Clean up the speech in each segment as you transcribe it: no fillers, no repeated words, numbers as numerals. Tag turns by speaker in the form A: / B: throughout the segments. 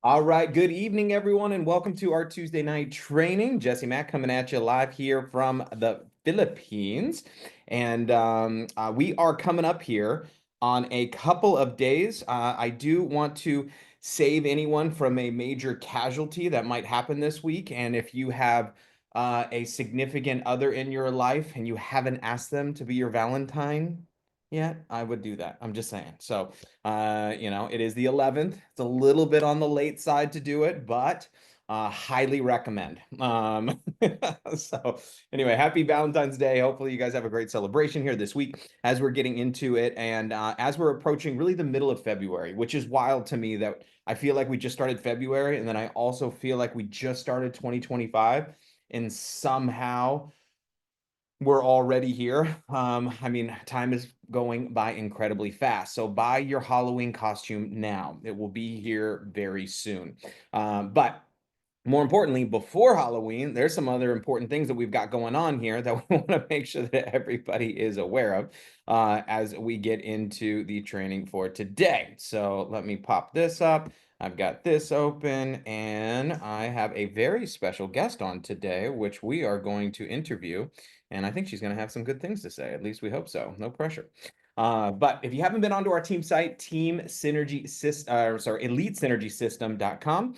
A: All right, good evening, everyone, and welcome to our Tuesday night training. Jesse Mack coming at you live here from the Philippines. And we are coming up here on a couple of days. I do want to save anyone from a major casualty that might happen this week. And if you have a significant other in your life and you haven't asked them to be your Valentine yet, I would do that. I'm just saying. So, it is the 11th. It's a little bit on the late side to do it, but highly recommend. So anyway, happy Valentine's Day. Hopefully you guys have a great celebration here this week as we're getting into it. And as we're approaching really the middle of February, which is wild to me that I feel like we just started February. And then I also feel like we just started 2025 and somehow we're already here. I mean, time is going by incredibly fast. So buy your Halloween costume now. It will be here very soon. But more importantly, before Halloween, there's some other important things that we've got going on here that we want to make sure that everybody is aware of as we get into the training for today. So let me pop this up. I've got this open, and I have a very special guest on today, which we are going to interview. And I think she's going to have some good things to say. At least we hope so. No pressure. But if you haven't been onto our team site, EliteSynergySystem.com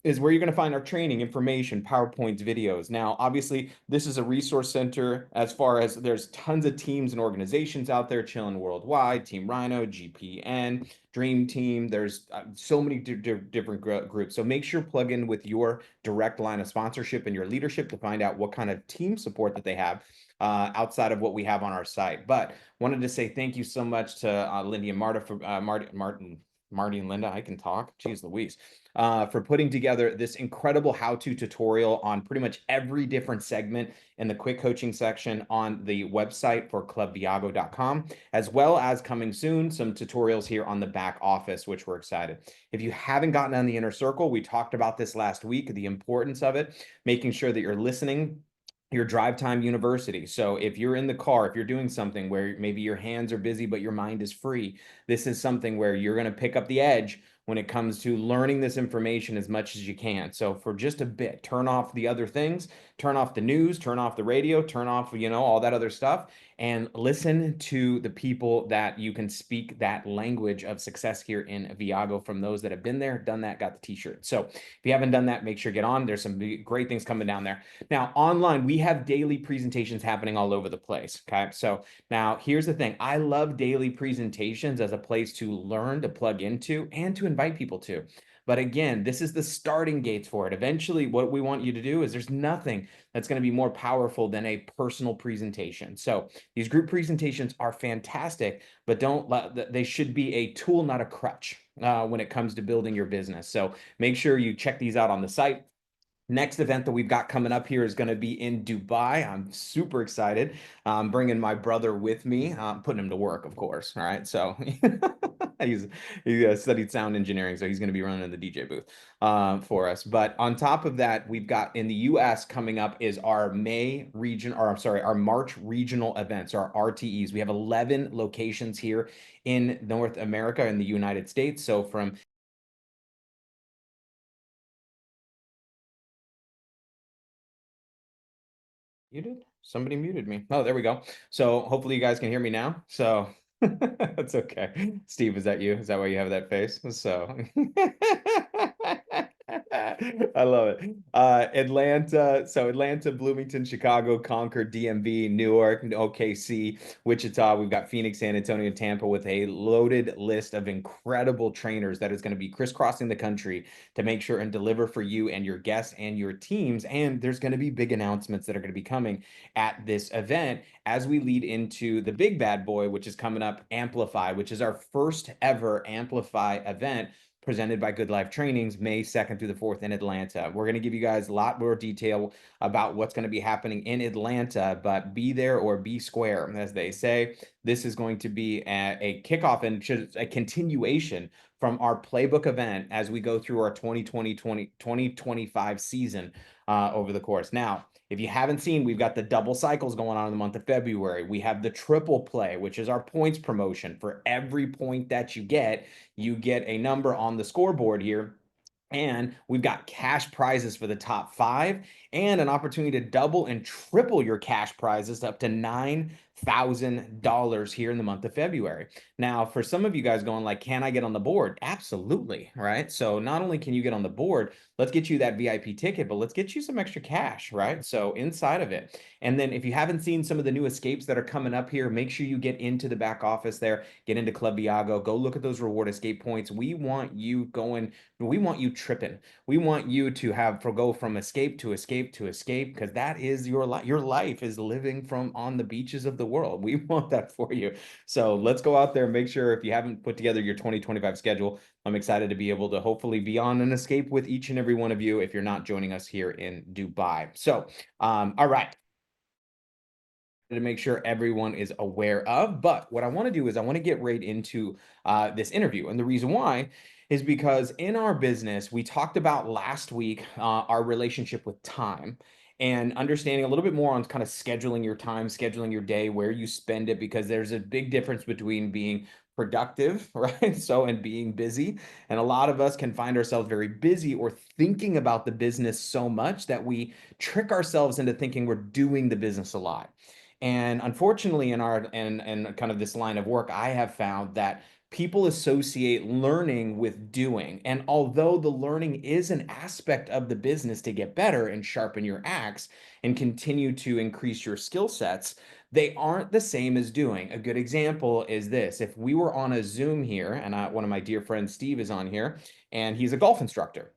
A: is where you're going to find our training information, PowerPoints, videos. Now, obviously, this is a resource center as far as there's tons of teams and organizations out there chilling worldwide, Team Rhino, GPN, Dream Team. There's so many different groups. So make sure plug in with your direct line of sponsorship and your leadership to find out what kind of team support that they have outside of what we have on our site. But wanted to say thank you so much to Lindy and Marta for Marty and Linda. I can talk. Jeez Louise. For putting together this incredible how-to tutorial on pretty much every different segment in the quick coaching section on the website for clubviago.com, as well as coming soon, some tutorials here on the back office, which we're excited. If you haven't gotten on the inner circle, we talked about this last week, the importance of it, making sure that you're listening your drive time university. So if you're in the car, if you're doing something where maybe your hands are busy, but your mind is free, this is something where you're going to pick up the edge when it comes to learning this information as much as you can. So for just a bit, turn off the other things, turn off the news, turn off the radio, turn off, all that other stuff, and listen to the people that you can speak that language of success here in Viago from those that have been there, done that, got the t-shirt. So if you haven't done that, make sure you get on. There's some great things coming down there. Now, online, we have daily presentations happening all over the place. Okay. So now here's the thing. I love daily presentations as a place to learn, to plug into, and to invite people to. But again, this is the starting gates for it. Eventually, what we want you to do is there's nothing that's going to be more powerful than a personal presentation. So these group presentations are fantastic, but they should be a tool, not a crutch when it comes to building your business. So make sure you check these out on the site. Next event that we've got coming up here is going to be in Dubai. I'm super excited. I'm bringing my brother with me. I'm putting him to work, of course. All right. So he's he studied sound engineering, so he's going to be running the DJ booth for us. But on top of that, we've got in the US coming up is our our March regional events, our RTEs. We have 11 locations here in North America in the United States. So from muted? Somebody muted me. Oh, there we go. So hopefully you guys can hear me now. So that's okay. Steve, is that you? Is that why you have that face? So I love it. Atlanta, Bloomington, Chicago, Concord, DMV, Newark, OKC, Wichita. We've got Phoenix, San Antonio, Tampa with a loaded list of incredible trainers that is going to be crisscrossing the country to make sure and deliver for you and your guests and your teams. And there's going to be big announcements that are going to be coming at this event as we lead into the big bad boy, which is coming up, Amplify, which is our first ever Amplify event presented by Good Life Trainings, May 2nd through the 4th in Atlanta. We're going to give you guys a lot more detail about what's going to be happening in Atlanta, but be there or be square, as they say. This is going to be a kickoff and a continuation from our playbook event as we go through our 2025 season over the course. Now, if you haven't seen, we've got the double cycles going on in the month of February. We have the triple play, which is our points promotion. For every point that you get a number on the scoreboard here And we've got cash prizes for the top 5 and an opportunity to double and triple your cash prizes to up to $9,000 here in the month of February. Now, for some of you guys going like, can I get on the board? Absolutely, right? So not only can you get on the board, let's get you that VIP ticket, but let's get you some extra cash, right? So inside of it. And then if you haven't seen some of the new escapes that are coming up here, make sure you get into the back office there, get into Club Viago, go look at those reward escape points. We want you tripping. We want you to go from escape to escape to escape, because that is your life. Your life is living from on the beaches of the world. We want that for you. So let's go out there and make sure, if you haven't put together your 2025 schedule, I'm excited to be able to hopefully be on an escape with each and every one of you if you're not joining us here in Dubai. So, all right, to make sure everyone is aware of. But what I want to do is I want to get right into this interview. And the reason why is because in our business, we talked about last week our relationship with time and understanding a little bit more on kind of scheduling your time, scheduling your day, where you spend it, because there's a big difference between being productive, right? So, and being busy. And a lot of us can find ourselves very busy or thinking about the business so much that we trick ourselves into thinking we're doing the business a lot. And unfortunately, in our and kind of this line of work, I have found that people associate learning with doing. And although the learning is an aspect of the business to get better and sharpen your axe and continue to increase your skill sets, they aren't the same as doing. A good example is this. If we were on a Zoom here, and one of my dear friends, Steve, is on here, and he's a golf instructor.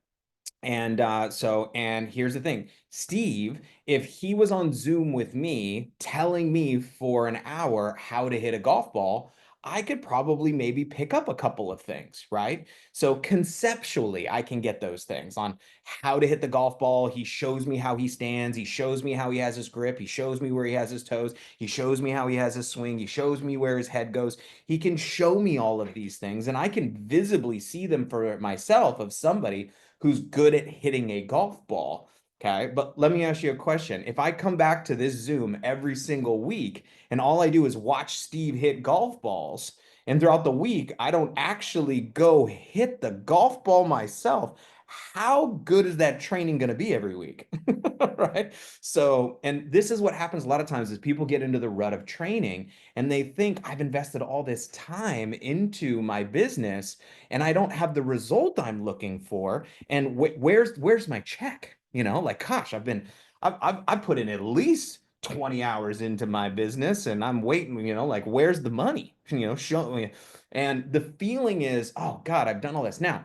A: And here's the thing, Steve, if he was on Zoom with me telling me for an hour how to hit a golf ball, I could probably maybe pick up a couple of things, right? So conceptually, I can get those things on how to hit the golf ball. He shows me how he stands. He shows me how he has his grip. He shows me where he has his toes. He shows me how he has his swing. He shows me where his head goes. He can show me all of these things, and I can visibly see them for myself of somebody who's good at hitting a golf ball. Okay. But let me ask you a question. If I come back to this Zoom every single week and all I do is watch Steve hit golf balls, and throughout the week, I don't actually go hit the golf ball myself, how good is that training going to be every week? Right. So, and this is what happens a lot of times is people get into the rut of training and they think I've invested all this time into my business and I don't have the result I'm looking for. And where's my check? You know, like, gosh, I've put in at least 20 hours into my business and I'm waiting, you know, like, where's the money? You know, show me. And the feeling is, oh God, I've done all this. Now,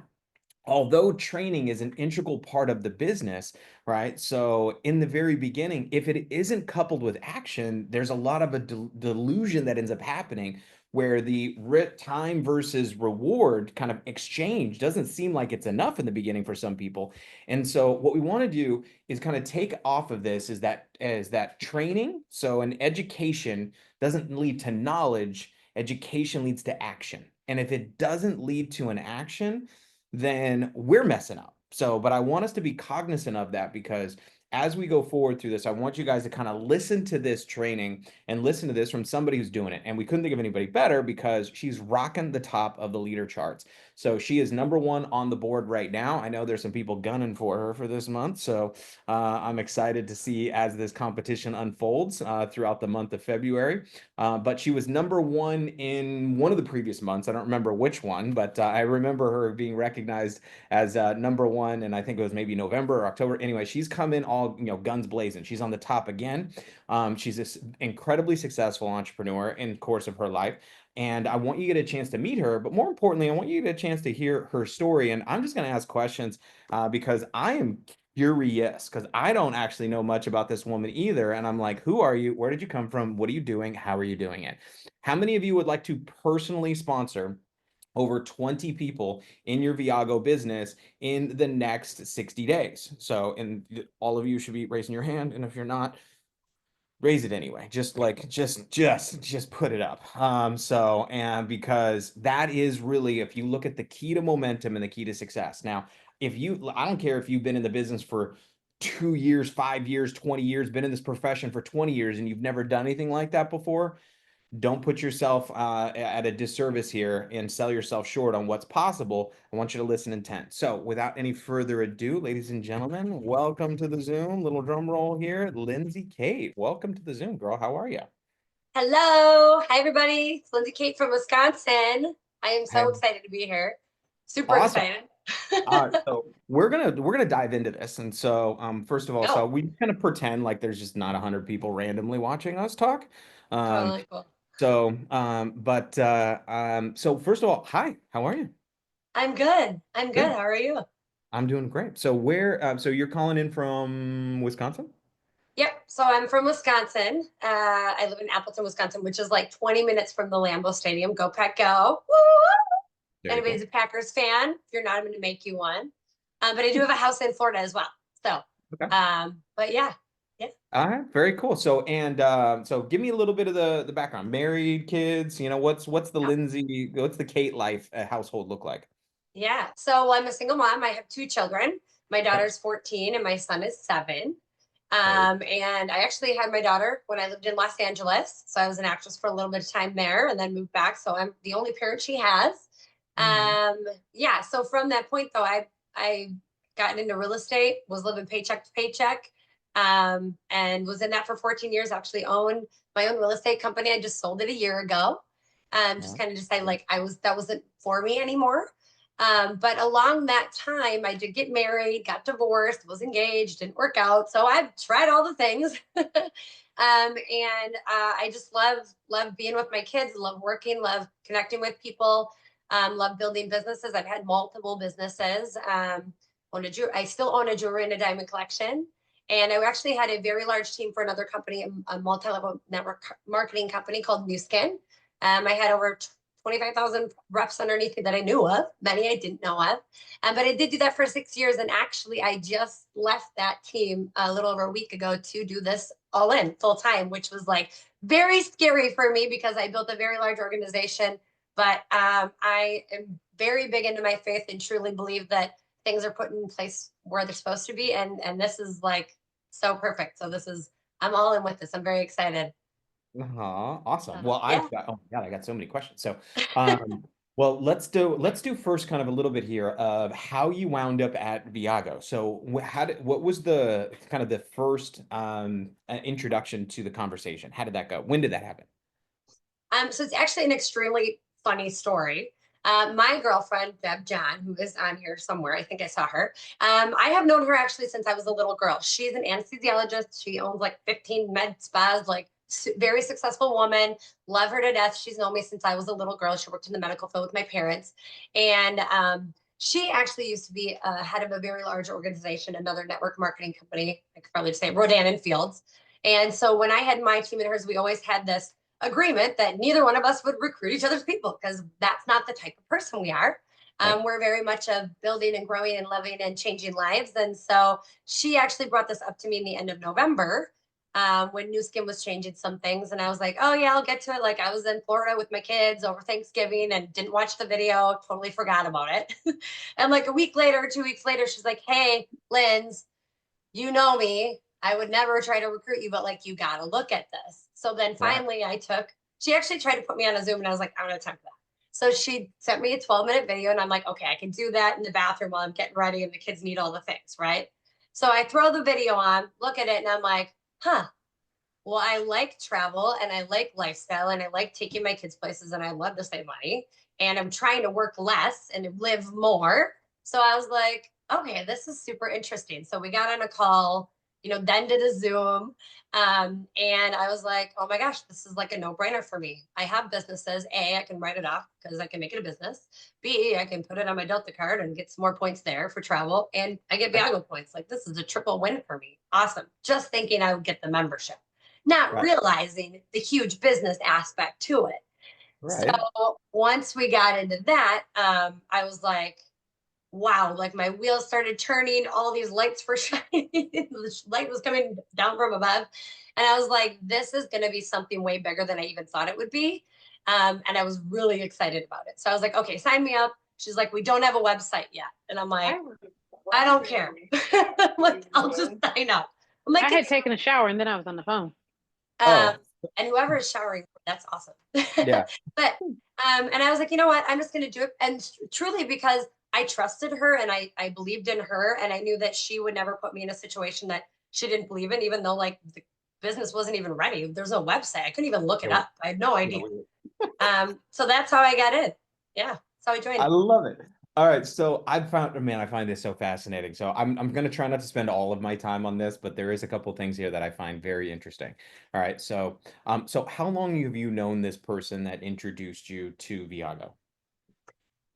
A: although training is an integral part of the business, right? So in the very beginning, if it isn't coupled with action, there's a lot of a delusion that ends up happening where the time versus reward kind of exchange doesn't seem like it's enough in the beginning for some people. And so what we want to do is kind of take off of this is that training, so an education doesn't lead to knowledge, education leads to action. And if it doesn't lead to an action, then we're messing up. So, but I want us to be cognizant of that, because as we go forward through this, I want you guys to kind of listen to this training and listen to this from somebody who's doing it. And we couldn't think of anybody better because she's rocking the top of the leader charts. So she is #1 on the board right now. I know there's some people gunning for her for this month. So I'm excited to see as this competition unfolds throughout the month of February. But she was #1 in one of the previous months. I don't remember which one, but I remember her being recognized as #1, and I think it was maybe November or October. Anyway, she's come in all, you know, guns blazing. She's on the top again. She's this incredibly successful entrepreneur in the course of her life. And I want you to get a chance to meet her, but more importantly, I want you to get a chance to hear her story. And I'm just going to ask questions because I am curious, because I don't actually know much about this woman either. And I'm like, who are you? Where did you come from? What are you doing? How are you doing it? How many of you would like to personally sponsor over 20 people in your Viago business in the next 60 days? So, and all of you should be raising your hand. And if you're not, raise it anyway. Just like, just put it up. So, and because that is really, if you look at the key to momentum and the key to success. Now, if you, I don't care if you've been in the business for 2 years, 5 years, 20 years, been in this profession for 20 years, and you've never done anything like that before, don't put yourself at a disservice here and sell yourself short on what's possible. I want you to listen intent. So without any further ado, ladies and gentlemen, welcome to the Zoom. Little drum roll here. Lindsay Kate, welcome to the Zoom, girl. How are you?
B: Hello. Hi, everybody. It's Lindsay Kate from Wisconsin. I am so
A: Hey.
B: excited to be here. Super
A: Awesome.
B: excited.
A: So we're gonna dive into this. And so first of all, so
B: Oh,
A: we kind of pretend like there's just not 100 people randomly watching us talk. Um,
B: totally cool.
A: so first of all, hi, how are you?
B: I'm good. I'm good.
A: Good.
B: How are you?
A: I'm doing great. So so you're calling in from Wisconsin?
B: Yep. So I'm from Wisconsin. I live in Appleton, Wisconsin, which is like 20 minutes from the Lambeau Stadium. Go Pack Go. Woo!
A: Very
B: Anybody's
A: cool.
B: a Packers fan. If you're not, I'm going to make you one. But I do have a house in Florida as well. So,
A: Okay.
B: but yeah. Yeah.
A: All right, very cool. So give me a little bit of the background. Married, kids, what's the Lindsay, what's the Kate life household look like?
B: Yeah. So I'm a single mom. I have two children. My
A: Okay.
B: daughter's 14 and my son is 7.
A: Very
B: And I actually had my daughter when I lived in Los Angeles. So I was an actress for a little bit of time there and then moved back. So I'm the only parent she has.
A: cool.
B: Yeah. So from that point though, I gotten into real estate, was living paycheck to paycheck, and was in that for 14 years. Actually owned my own real estate company. I just sold it a year ago. Just
A: Yeah.
B: kind of decided like that wasn't for me anymore. But along that time, I did get married, got divorced, was engaged, didn't work out. So I've tried all the things. I just love being with my kids, love working, love connecting with people, love building businesses. I've had multiple businesses. I still own a jewelry and a diamond collection. And I actually had a very large team for another company, a multi-level network marketing company called Nu Skin. I had over 25,000 reps underneath me that I knew of, many I didn't know of. But I did do that for 6 years. And actually, I just left that team a little over a week ago to do this all in full time, which was like very scary for me because I built a very large organization. But I am very big into my faith and truly believe that things are put in place where they're supposed to be. And this is like so perfect. I'm all in with this. I'm very excited.
A: Awesome. Well,
B: Yeah.
A: oh my God, I got so many questions. Well, let's do first kind of a little bit here of how you wound up at Viago. So what was the kind of the first introduction to the conversation? How did that go? When did that happen?
B: So it's actually an extremely funny story. My girlfriend, Deb John, who is on here somewhere, I think I saw her. I have known her actually since I was a little girl. She's an anesthesiologist. She owns like 15 med spas, like very successful woman. Love her to death. She's known me since I was a little girl. She worked in the medical field with my parents. And she actually used to be head of a very large organization, another network marketing company. I could probably say Rodan and Fields. And so when I had my team and hers, we always had this agreement that neither one of us would recruit each other's people because that's not the type of person we are.
A: Right.
B: We're very much of building and growing and loving and changing lives. And so she actually brought this up to me in the end of November when Nu Skin was changing some things. And I was like, oh, yeah, I'll get to it. Like I was in Florida with my kids over Thanksgiving and didn't watch the video, totally forgot about it. And like a week later, 2 weeks later, she's like, hey, Linz, you know me. I would never try to recruit you, but like, you got to look at this. So then
A: Right.
B: finally, she actually tried to put me on a Zoom and I was like, I don't have time for that. So she sent me a 12-minute video and I'm like, okay, I can do that in the bathroom while I'm getting ready and the kids need all the things, right? So I throw the video on, look at it, and I'm like, huh, well, I like travel and I like lifestyle and I like taking my kids places and I love to save money and I'm trying to work less and live more. So I was like, okay, this is super interesting. So we got on a call, then did a Zoom. And I was like, oh my gosh, this is like a no brainer for me. I have businesses. A, I can write it off because I can make it a business. B, I can put it on my Delta card and get some more points there for travel. And I get
A: Right.
B: Viago points. Like this is a triple win for me. Awesome. Just thinking I would get the membership, not
A: Right.
B: realizing the huge business aspect to it. So
A: Right.
B: once we got into that, I was like, wow, like my wheels started turning, all these lights were shining, the light was coming down from above. And I was like, this is going to be something way bigger than I even thought it would be. And I was really excited about it. So I was like, okay, sign me up. She's like, we don't have a website yet. And I'm like, I don't care. I'm like, I'll just sign up. I'm like,
C: I had
B: it's
C: taken a shower and then I was on the phone.
B: Um,
A: Oh,
B: and whoever is showering that's awesome.
A: Yeah.
B: But and I was like, you know what? I'm just gonna do it. And truly because I trusted her and I believed in her and I knew that she would never put me in a situation that she didn't believe in, even though like the business wasn't even ready. There's no website. I couldn't even look it
A: Yeah,
B: up. I had no
A: yeah,
B: idea. So that's how I got in. Yeah. That's how I
A: I
B: joined.
A: love it. All right, so I found, man, I find this so fascinating. So I'm gonna try not to spend all of my time on this, but there is a couple things here that I find very interesting. All right, so how long have you known this person that introduced you to Viago?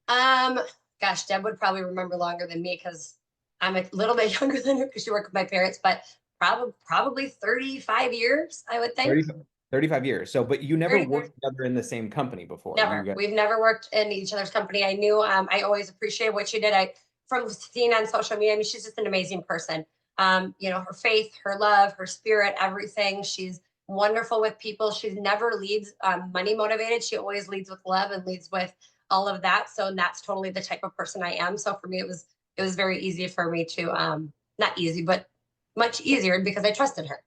B: Um, Gosh, Deb would probably remember longer than me because I'm a little bit younger than her because she worked with my parents, but probably 35 years, I would think.
A: 30, 35 years. So, but you never
B: 30,
A: worked together in the same company before. You
B: never.
A: got
B: We've never worked in each other's company. I knew I always appreciated what she did. I from seeing on social media, I mean, she's just an amazing person. Her faith, her love, her spirit, everything. She's wonderful with people. She never leads money motivated. She always leads with love and leads with all of that. So that's totally the type of person I am. So for me, it was very easy for me to not easy, but much easier because I trusted her.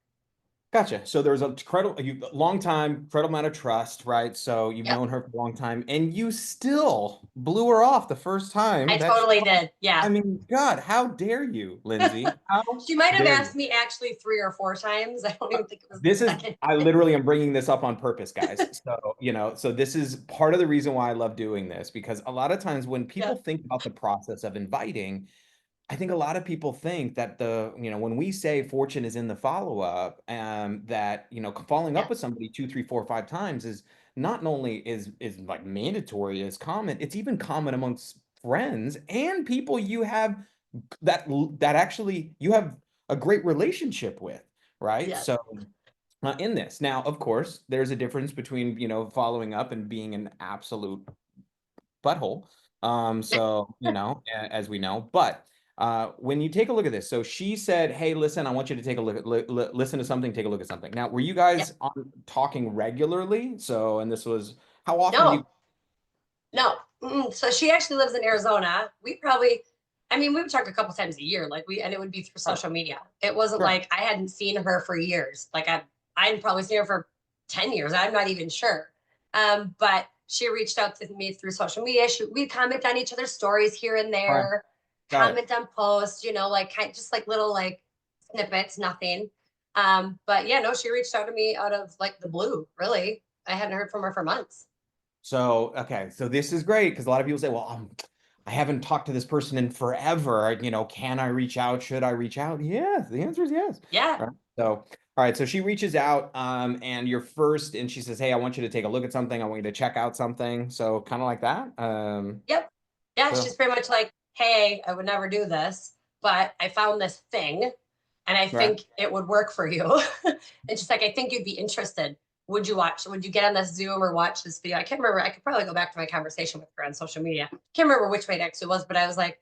A: Gotcha. So there was a long time, incredible amount of trust, right? So you've
B: Yep,
A: known her for a long time, and you still blew her off the first time
B: I
A: that
B: totally did.
A: I
B: Yeah.
A: mean, God, how dare you, Lindsay? How
B: She might have
A: dare
B: asked
A: you?
B: me actually 3 or 4 times. I don't even think it was the second.
A: I literally am bringing this up on purpose, guys. So this is part of the reason why I love doing this, because a lot of times when people
B: Yeah.
A: think about the process of inviting, I think a lot of people think that when we say fortune is in the follow-up, that, following up
B: Yeah.
A: with somebody two, three, four, 5 times is not only is like mandatory, is common, it's even common amongst friends and people you have that actually you have a great relationship with, right?
B: Yes.
A: So in this, now, of course, there's a difference between, following up and being an absolute butthole. So, as we know, but when you take a look at this, so she said, "Hey, listen, I want you to take a look at listen to something, take a look at something." Now, were you
B: Yeah.
A: guys talking regularly? So, and this was how often do you?
B: No, no. So she actually lives in Arizona. I mean, we would talk a couple times a year, and it would be through
A: Sure,
B: social media. It wasn't
A: sure.
B: like I hadn't seen her for years. Like I'd probably seen her for 10 years. I'm not even sure. But she reached out to me through social media. We'd comment on each other's stories here and
A: All right,
B: there,
A: got it.
B: comment on posts, like just like little like snippets, nothing. But yeah, no, she reached out to me out of like the blue, really. I hadn't heard from her for months.
A: So, okay, so this is great because a lot of people say, "Well, I haven't talked to this person in forever. Can I reach out? Should I reach out?" Yes, the answer is yes.
B: Yeah.
A: Right. So, all right. So she reaches out, and she says, "Hey, I want you to take a look at something. I want you to check out something." So, kind of like that.
B: Yep. Yeah,
A: So,
B: she's pretty much like, hey, I would never do this, but I found this thing and I
A: right.
B: think it would work for you. And she's like, I think you'd be interested. Would you get on this Zoom or watch this video? I can't remember. I could probably go back to my conversation with her on social media. Can't remember which way it actually was, but I was like,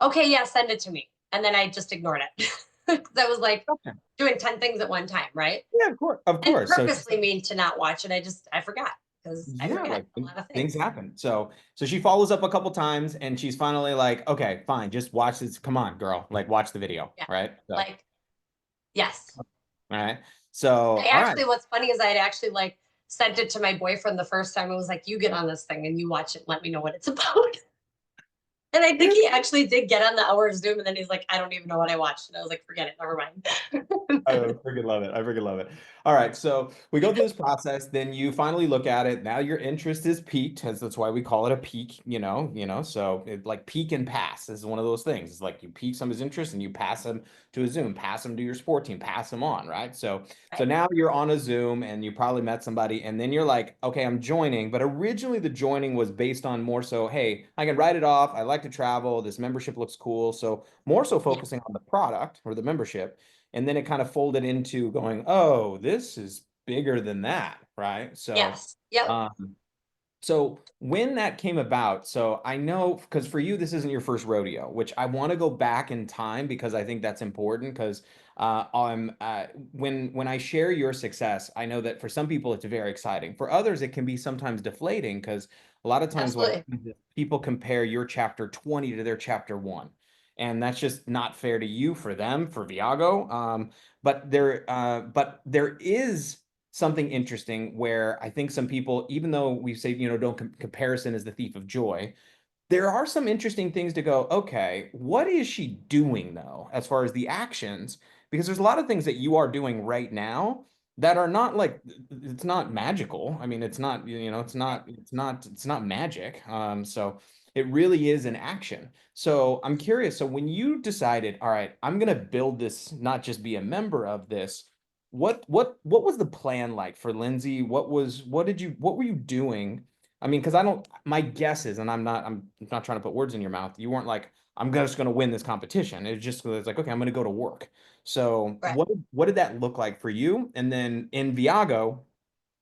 B: okay, yeah, send it to me. And then I just ignored it. Because I was like
A: Okay.
B: doing 10 things at one time, right?
A: Yeah, of course, of
B: And
A: course. So she
B: purposely mean to not watch it. I forgot because I
A: yeah,
B: forget
A: like
B: a lot of
A: things
B: things.
A: happen. So she follows up a couple times and she's finally like, "Okay, fine, just watch this. Come on, girl. Like watch the video."
B: Yeah.
A: Right? So, all
B: Like, yes.
A: right. So,
B: I
A: all right.
B: actually, what's funny is I had actually like sent it to my boyfriend the first time. It was like, you get on this thing and you watch it. Let me know what it's about. And I think he actually did get on the hour Zoom, and then he's like, I don't even know what I watched. And I was like, forget it, never
A: I
B: mind.
A: freaking love it. I freaking love it. All right. So we go through this process, then you finally look at it. Now your interest is peaked, as that's why we call it a peak, So it like peak and pass is one of those things. It's like you peak somebody's interest and you pass them to a Zoom, pass them to your sport team, pass them on, right? So
B: Right.
A: now you're on a Zoom and you probably met somebody, and then you're like, okay, I'm joining. But originally the joining was based on more so, hey, I can write it off. I like to travel. This membership looks cool. So more so
B: Yeah.
A: focusing on the product or the membership. And then it kind of folded into going, oh, this is bigger than that, right?
B: Yes. Yep.
A: Um, so when that came about, so I know because for you this isn't your first rodeo, which I want to go back in time because I think that's important because when I share your success, I know that for some people it's very exciting. For others, it can be sometimes deflating because a lot of times what
B: Absolutely.
A: happens is people compare your chapter 20 to their chapter one. And that's just not fair to you, for them, for Viago. But there is something interesting where I think some people, even though we say, don't comparison is the thief of joy, there are some interesting things to go, okay, what is she doing though, as far as the actions? Because there's a lot of things that you are doing right now that are not like, it's not magical. I mean, it's not, it's not magic. So it really is an action. So I'm curious. So when you decided, all right, I'm gonna build this, not just be a member of this, what was the plan like for Lindsay? What were you doing? I mean, because I don't, my guess is, and I'm not trying to put words in your mouth. You weren't like, just going to win this competition. It's like, okay, I'm going to go to work. So
B: Right.
A: what did that look like for you? And then in Viago,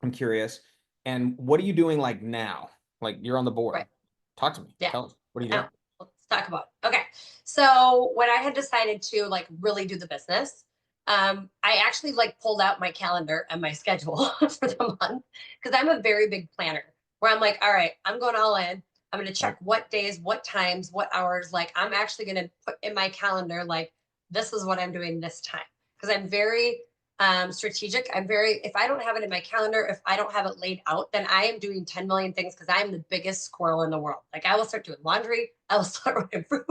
A: I'm curious, and what are you doing like now? Like you're on the board.
B: Right.
A: Talk to me.
B: Yeah.
A: Tell us. What are you doing?
B: Now, let's talk about it. Okay. So when I had decided to like really do the business, I actually like pulled out my calendar and my schedule for the month because I'm a very big planner where I'm like, all right, I'm going all in. I'm going to
A: Right.
B: check what days, what times, what hours. Like I'm actually going to put in my calendar, like, this is what I'm doing this time. Because I'm very strategic. I'm very, if I don't have it in my calendar, if I don't have it laid out, then I am doing 10 million things because I'm the biggest squirrel in the world. Like I will start doing laundry, I will start running fruit.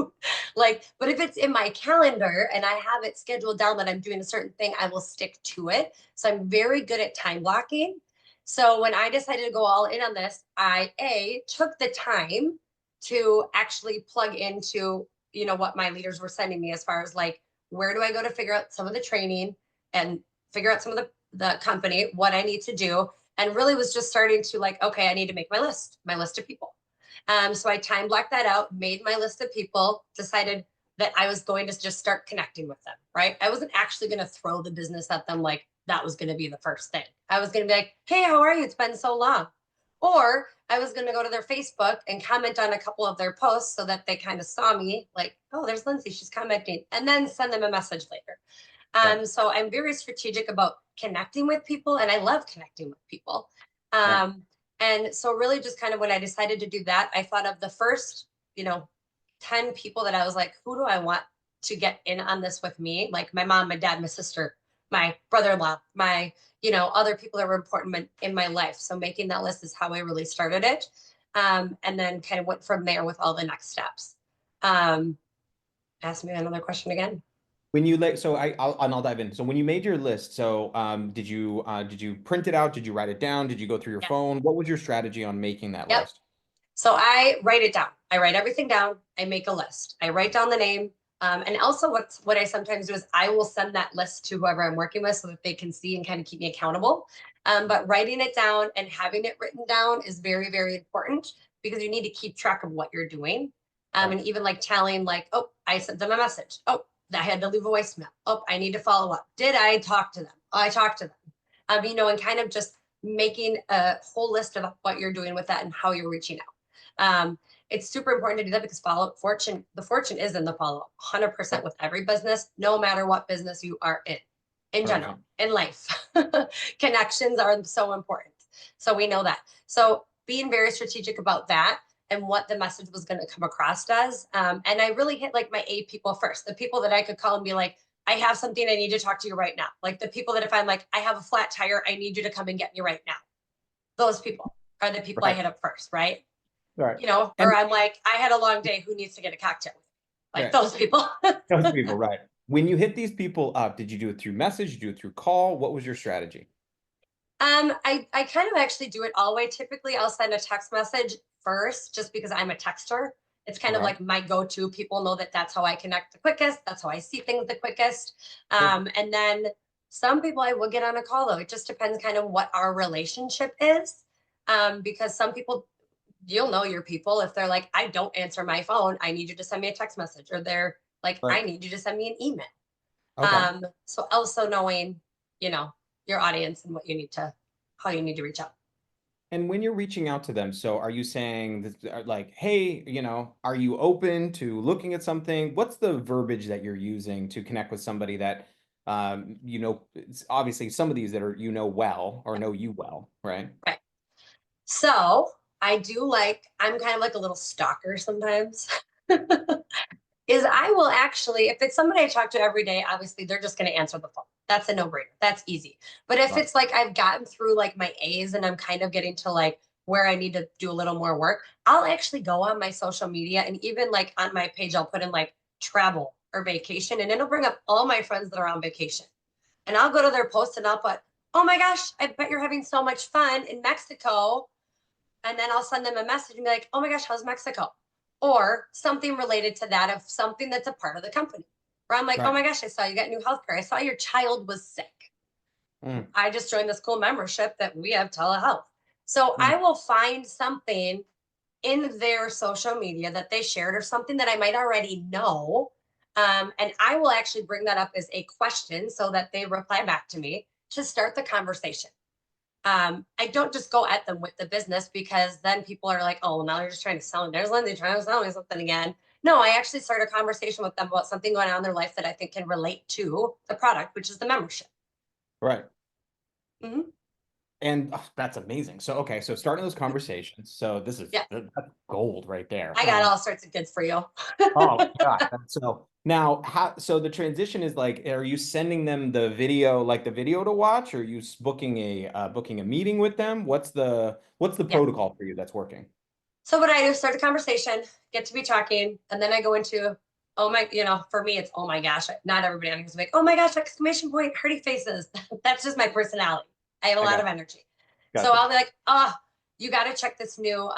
B: Like, but if it's in my calendar and I have it scheduled down that I'm doing a certain thing, I will stick to it. So I'm very good at time blocking. So when I decided to go all in on this, I took the time to actually plug into, what my leaders were sending me as far as like, where do I go to figure out some of the training and figure out some of the company, what I need to do, and really was just starting to like, okay, I need to make my list of people. So I time blocked that out, made my list of people, decided that I was going to just start connecting with them, right? I wasn't actually going to throw the business at them like that was going to be the first thing. I was going to be like, hey, how are you? It's been so long. Or I was going to go to their Facebook and comment on a couple of their posts so that they kind of saw me like, oh, there's Lindsay, she's commenting, and then send them a message later.
A: Right.
B: So I'm very strategic about connecting with people, and I love connecting with people.
A: Right.
B: And so really just kind of when I decided to do that, I thought of the first, 10 people that I was like, who do I want to get in on this with me? Like my mom, my dad, my sister, my brother-in-law, my, other people that were important in my life. So making that list is how I really started it. And then kind of went from there with all the next steps. Um, ask me another question again.
A: When you let, so I'll dive in. So when you made your list, so did you print it out? Did you write it down? Did you go through your
B: Yeah.
A: phone? What was your strategy on making that
B: Yep.
A: list?
B: So I write it down. I write everything down. I make a list. I write down the name. And also what I sometimes do is I will send that list to whoever I'm working with so that they can see and kind of keep me accountable. But writing it down and having it written down is very, very important because you need to keep track of what you're doing.
A: Right.
B: And even like telling like, oh, I sent them a message. Oh, I had to leave a voicemail. Oh, I need to follow up. Did I talk to them? Oh, I talked to them. And kind of just making a whole list of what you're doing with that and how you're reaching out. It's super important to do that because the fortune is in the follow up 100% with every business, no matter what business you are in general,
A: 100%.
B: in life. Connections are so important. So we know that. So being very strategic about that and what the message was going to come across as. And I really hit like my A people first, the people that I could call and be like, I have something I need to talk to you right now. Like the people that if I'm like, I have a flat tire, I need you to come and get me right now. Those people are the people I
A: Right.
B: hit up first, right?
A: Right.
B: Or
A: And
B: I'm like, I had a long day. Who needs to get a cocktail? Like
A: right.
B: those people.
A: Those people, right. When you hit these people up, did you do it through message? Did you do it through call? What was your strategy?
B: I kind of actually do it all the way. Typically, I'll send a text message first just because I'm a texter. It's kind of
A: Okay.
B: like my go-to. People know that that's how I connect the quickest. That's how I see things the quickest.
A: Sure.
B: And then some people I will get on a call though. It just depends kind of what our relationship is. Because some people, you'll know your people if they're like, I don't answer my phone. I need you to send me a text message. Or they're like,
A: Right.
B: I need you to send me an email.
A: Okay.
B: So also knowing, you know, your audience and how you need to reach out.
A: And when you're reaching out to them, so are you saying this, like, hey, are you open to looking at something? What's the verbiage that you're using to connect with somebody that, it's obviously some of these that are, well or know you well, right?
B: Right. So I'm kind of like a little stalker sometimes. Is I will actually, if it's somebody I talk to every day, obviously they're just going to answer the phone. That's a no-brainer. That's easy. But if
A: Right.
B: it's like I've gotten through like my A's and I'm kind of getting to like where I need to do a little more work, I'll actually go on my social media and even like on my page, I'll put in like travel or vacation and it'll bring up all my friends that are on vacation. And I'll go to their post and I'll put, oh my gosh, I bet you're having so much fun in Mexico. And then I'll send them a message and be like, oh my gosh, how's Mexico? Or something related to that of something that's a part of the company. Where I'm like, oh
A: Right.
B: my gosh, I saw you got new healthcare. I saw your child was sick.
A: Mm,
B: I just joined this cool membership that we have telehealth. So
A: mm.
B: I will find something in their social media that they shared or something that I might already know. And I will actually bring that up as a question so that they reply back to me to start the conversation. I don't just go at them with the business because then people are like, oh, well, now they're just trying to sell me. There's Lindsay trying to sell me something again. No, I actually start a conversation with them about something going on in their life that I think can relate to the product, which is the membership.
A: Right.
B: Mhm.
A: And that's amazing. So, okay. So starting those conversations. So this is
B: Yeah,
A: that's gold right there.
B: I got all sorts of goods for you.
A: Oh my God. So now so the transition is like, are you sending them the video, like the video to watch, or are you booking a meeting with them? What's the
B: Yeah.
A: protocol for you that's working?
B: So what I do is start the conversation, get to be talking, and then I go into, oh my, for me, it's, oh my gosh, not everybody on here is like, oh my gosh, exclamation point, hearty faces. That's just my personality. I have a
A: I
B: lot
A: got
B: of energy. So
A: gotcha.
B: I'll be like, you got to check this new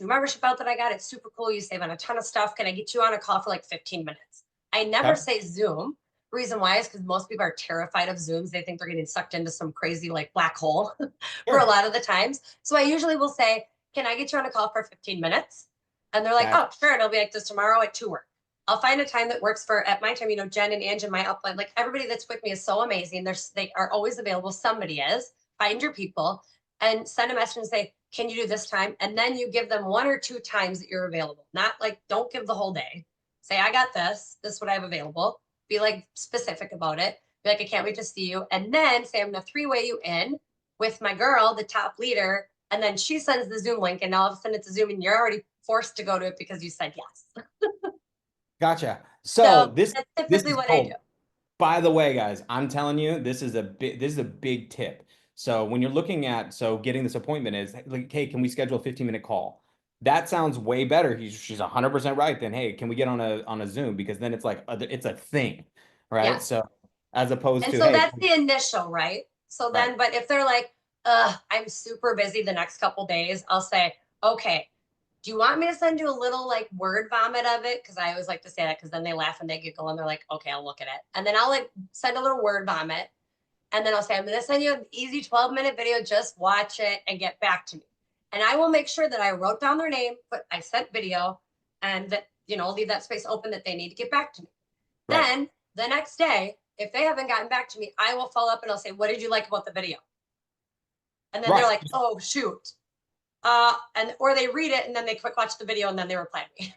B: membership out that I got. It's super cool. You save on a ton of stuff. Can I get you on a call for like 15 minutes? I never
A: Okay.
B: say Zoom. Reason why is because most people are terrified of Zooms. They think they're getting sucked into some crazy like black hole for a
A: Sure.
B: lot of the times. So I usually will say, can I get you on a call for 15 minutes? And they're like,
A: That
B: oh, sure. And I'll be like, this tomorrow at 2 work. I'll find a time that works for at my time, Jen and Ange and my upline, like everybody that's with me is so amazing. They are always available. Somebody is. Find your people and send a message and say, can you do this time? And then you give them 1 or 2 times that you're available. Not like, don't give the whole day. Say, I got this. This is what I have available. Be like specific about it. Be like, I can't wait to see you. And then say, I'm going to 3-way you in with my girl, the top leader. And then she sends the Zoom link. And all of a sudden it's a Zoom and you're already forced to go to it because you said yes.
A: gotcha.
B: So
A: So
B: that's
A: this
B: typically
A: is
B: what I do.
A: gold. By the way, guys, I'm telling you, this is a big tip. So when you're looking at getting this appointment is like, hey, can we schedule a 15-minute call? That sounds way better. She's 100% right. Then hey, can we get on a Zoom? Because then it's like it's a thing, right?
B: Yes.
A: So as opposed
B: And
A: to
B: so
A: hey,
B: that's the initial, right? So
A: right,
B: then, but if they're like, I'm super busy the next couple days, I'll say, okay, do you want me to send you a little like word vomit of it? Because I always like to say that because then they laugh and they giggle and they're like, okay, I'll look at it. And then I'll like send a little word vomit. And then I'll say, I'm going to send you an easy 12-minute video. Just watch it and get back to me. And I will make sure that I wrote down their name, but I sent video and that, leave that space open that they need to get back to me.
A: right,
B: Then the next day, if they haven't gotten back to me, I will follow up and I'll say, what did you like about the video? And then they're
A: right.
B: like, oh, shoot. Or they read it and then they quick watch the video and then they reply to me.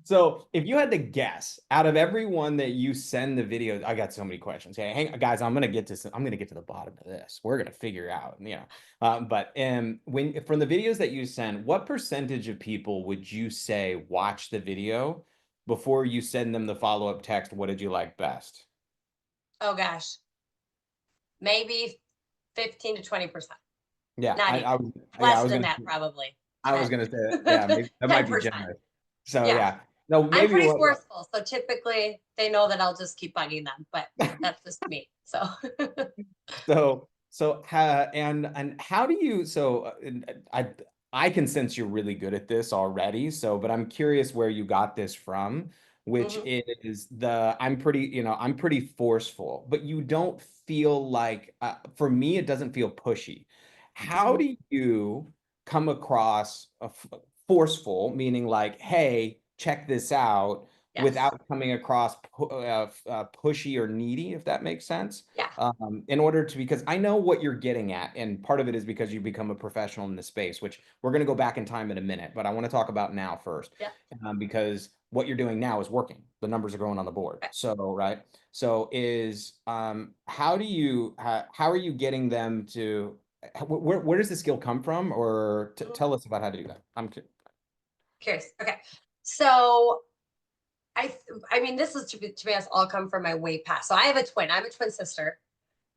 A: So if you had to guess out of everyone that you send the video, I got so many questions. Hey, hang, guys, I'm gonna get to the bottom of this. We're gonna figure out, but when from the videos that you send, what percentage of people would you say watch the video before you send them the follow-up text? What did you like best?
B: Oh, gosh. Maybe 15 to 20%.
A: Yeah,
B: Not even.
A: yeah,
B: Less than that, probably
A: I was
B: 10.
A: gonna say that. Yeah, maybe that might be
B: 10%.
A: generous. So
B: Yeah.
A: yeah, no,
B: I'm
A: maybe
B: pretty
A: what.
B: forceful. So typically they know that I'll just keep bugging them, but that's just me. So
A: And how do you I can sense you're really good at this already, but I'm curious where you got this from, which
B: mhm,
A: is I'm pretty forceful, but you don't feel like for me it doesn't feel pushy. How
B: mhm.
A: do you come across forceful, meaning like, hey, check this out,
B: Yes.
A: without coming across pushy or needy, if that makes sense?
B: Yeah.
A: In order to, because I know what you're getting at, and part of it is because you become a professional in the space, which we're going to go back in time in a minute, but I want to talk about now first,
B: Yeah.
A: because what you're doing now is working. The numbers are going on the board.
B: Right.
A: So, right. So how are you getting them to, where does the skill come from, or
B: Mhm.
A: tell us about how to do that?
B: Curious. Okay. So I mean, this is to be honest, all come from my way past. So I have a twin. I'm a twin sister.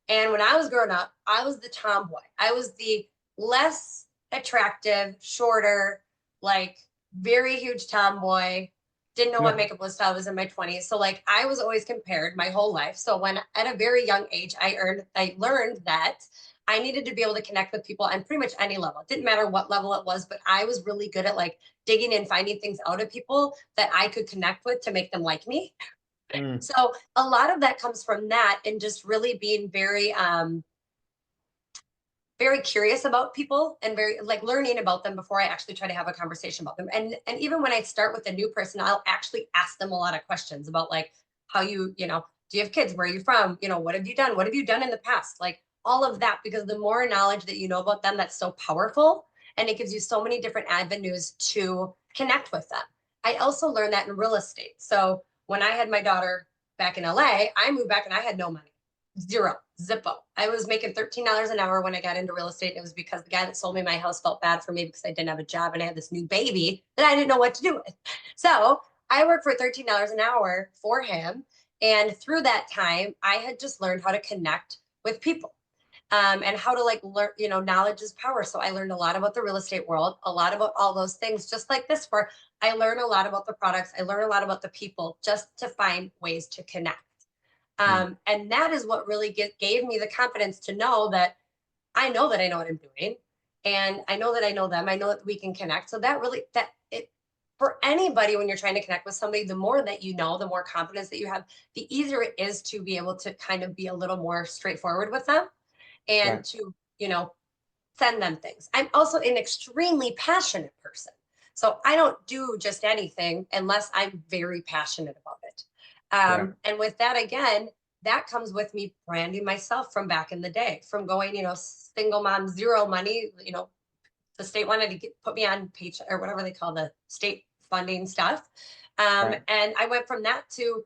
B: And when I was growing up, I was the tomboy. I was the less attractive, shorter, like very huge tomboy. Didn't know what
A: Yeah.
B: makeup was till I was in my 20s. So like I was always compared my whole life. So when at a very young age, I learned that I needed to be able to connect with people on pretty much any level. It didn't matter what level it was, but I was really good at like digging and finding things out of people that I could connect with to make them like me.
A: Mm,
B: So a lot of that comes from that and just really being very curious about people and very like learning about them before I actually try to have a conversation about them. And even when I start with a new person, I'll actually ask them a lot of questions about like how do you have kids? Where are you from? What have you done? What have you done in the past? Like all of that, because the more knowledge that you know about them, that's so powerful. And it gives you so many different avenues to connect with them. I also learned that in real estate. So when I had my daughter back in LA, I moved back and I had no money. Zero, zippo. I was making $13 an hour when I got into real estate. It was because the guy that sold me my house felt bad for me because I didn't have a job and I had this new baby that I didn't know what to do with. So I worked for $13 an hour for him. And through that time, I had just learned how to connect with people. And how to like learn, knowledge is power. So I learned a lot about the real estate world, a lot about all those things, just like this, where I learn a lot about the products, I learn a lot about the people just to find ways to connect.
A: mm,
B: And that is what really gave me the confidence to know that I know what I'm doing. And I know that I know them. I know that we can connect. So that really, that it, for anybody, when you're trying to connect with somebody, the more that you know, the more confidence that you have, the easier it is to be able to kind of be a little more straightforward with them and
A: right.
B: to, send them things. I'm also an extremely passionate person. So I don't do just anything unless I'm very passionate about it.
A: Yeah.
B: And with that, again, that comes with me branding myself from back in the day, from going, single mom, zero money. The state wanted to put me on paycheck or whatever they call the state funding stuff.
A: Right.
B: And I went from that to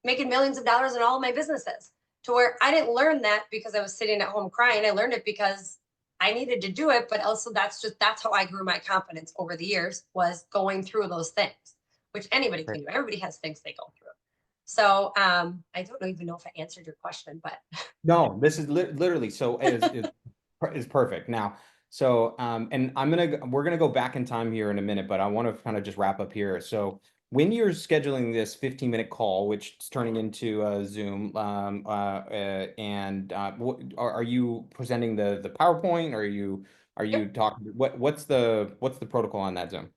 B: making millions of dollars in all of my businesses, to where I didn't learn that because I was sitting at home crying. I learned it because I needed to do it, but also that's how I grew my confidence over the years, was going through those things, which anybody
A: Right.
B: can do. Everybody has things they go through. So I don't even know if I answered your question, but
A: No, this is literally so is perfect. Now, so and we're gonna go back in time here in a minute, but I want to kind of just wrap up here. So when you're scheduling this 15-minute call, which is turning into a Zoom, and are you presenting the PowerPoint? Or are you
B: yep.
A: talking? What's the protocol on that Zoom?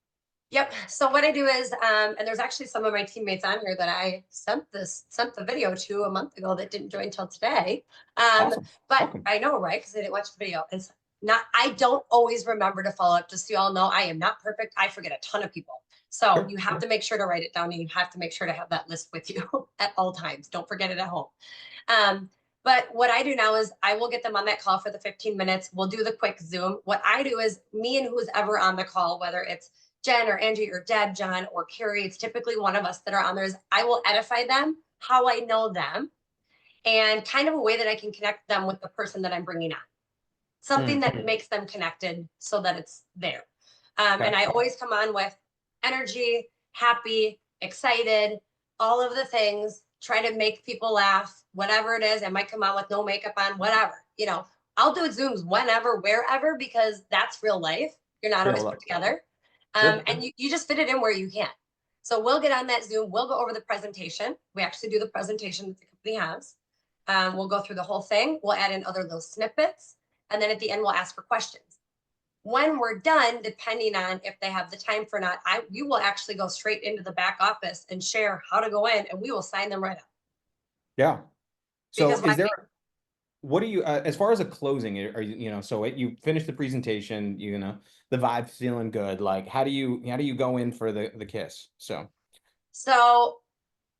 B: Yep. So what I do is, and there's actually some of my teammates on here that I sent the video to a month ago that didn't join till today. Um,
A: Awesome.
B: but
A: Welcome.
B: I know, right? Because they didn't watch the video. It's not. I don't always remember to follow up. Just so you all know, I am not perfect. I forget a ton of people. So
A: Sure.
B: you have to make sure to write it down, and you have to make sure to have that list with you at all times. Don't forget it at home. But what I do now is I will get them on that call for the 15 minutes. We'll do the quick Zoom. What I do is me and who's ever on the call, whether it's Jen or Angie or Deb, John or Carrie, it's typically one of us that are on there, is I will edify them how I know them and kind of a way that I can connect them with the person that I'm bringing on. Something
A: Mm,
B: that makes them connected so that it's there. And
A: okay.
B: I always come on with energy, happy, excited, all of the things, try to make people laugh, whatever it is. I might come on with no makeup on, whatever. I'll do Zooms whenever, wherever, because that's real life. You're not always
A: Real
B: put together.
A: Sure.
B: And you just fit it in where you can. So we'll get on that Zoom. We'll go over the presentation. We actually do the presentation that the company has. We'll go through the whole thing. We'll add in other little snippets. And then at the end, we'll ask for questions. When we're done, depending on if they have the time for not, we will actually go straight into the back office and share how to go in, and we will sign them right up.
A: Yeah. So
B: Because
A: is there what do you as far as a closing, are so you finish the presentation, the vibe's feeling good, like how do you go in for the kiss? So
B: so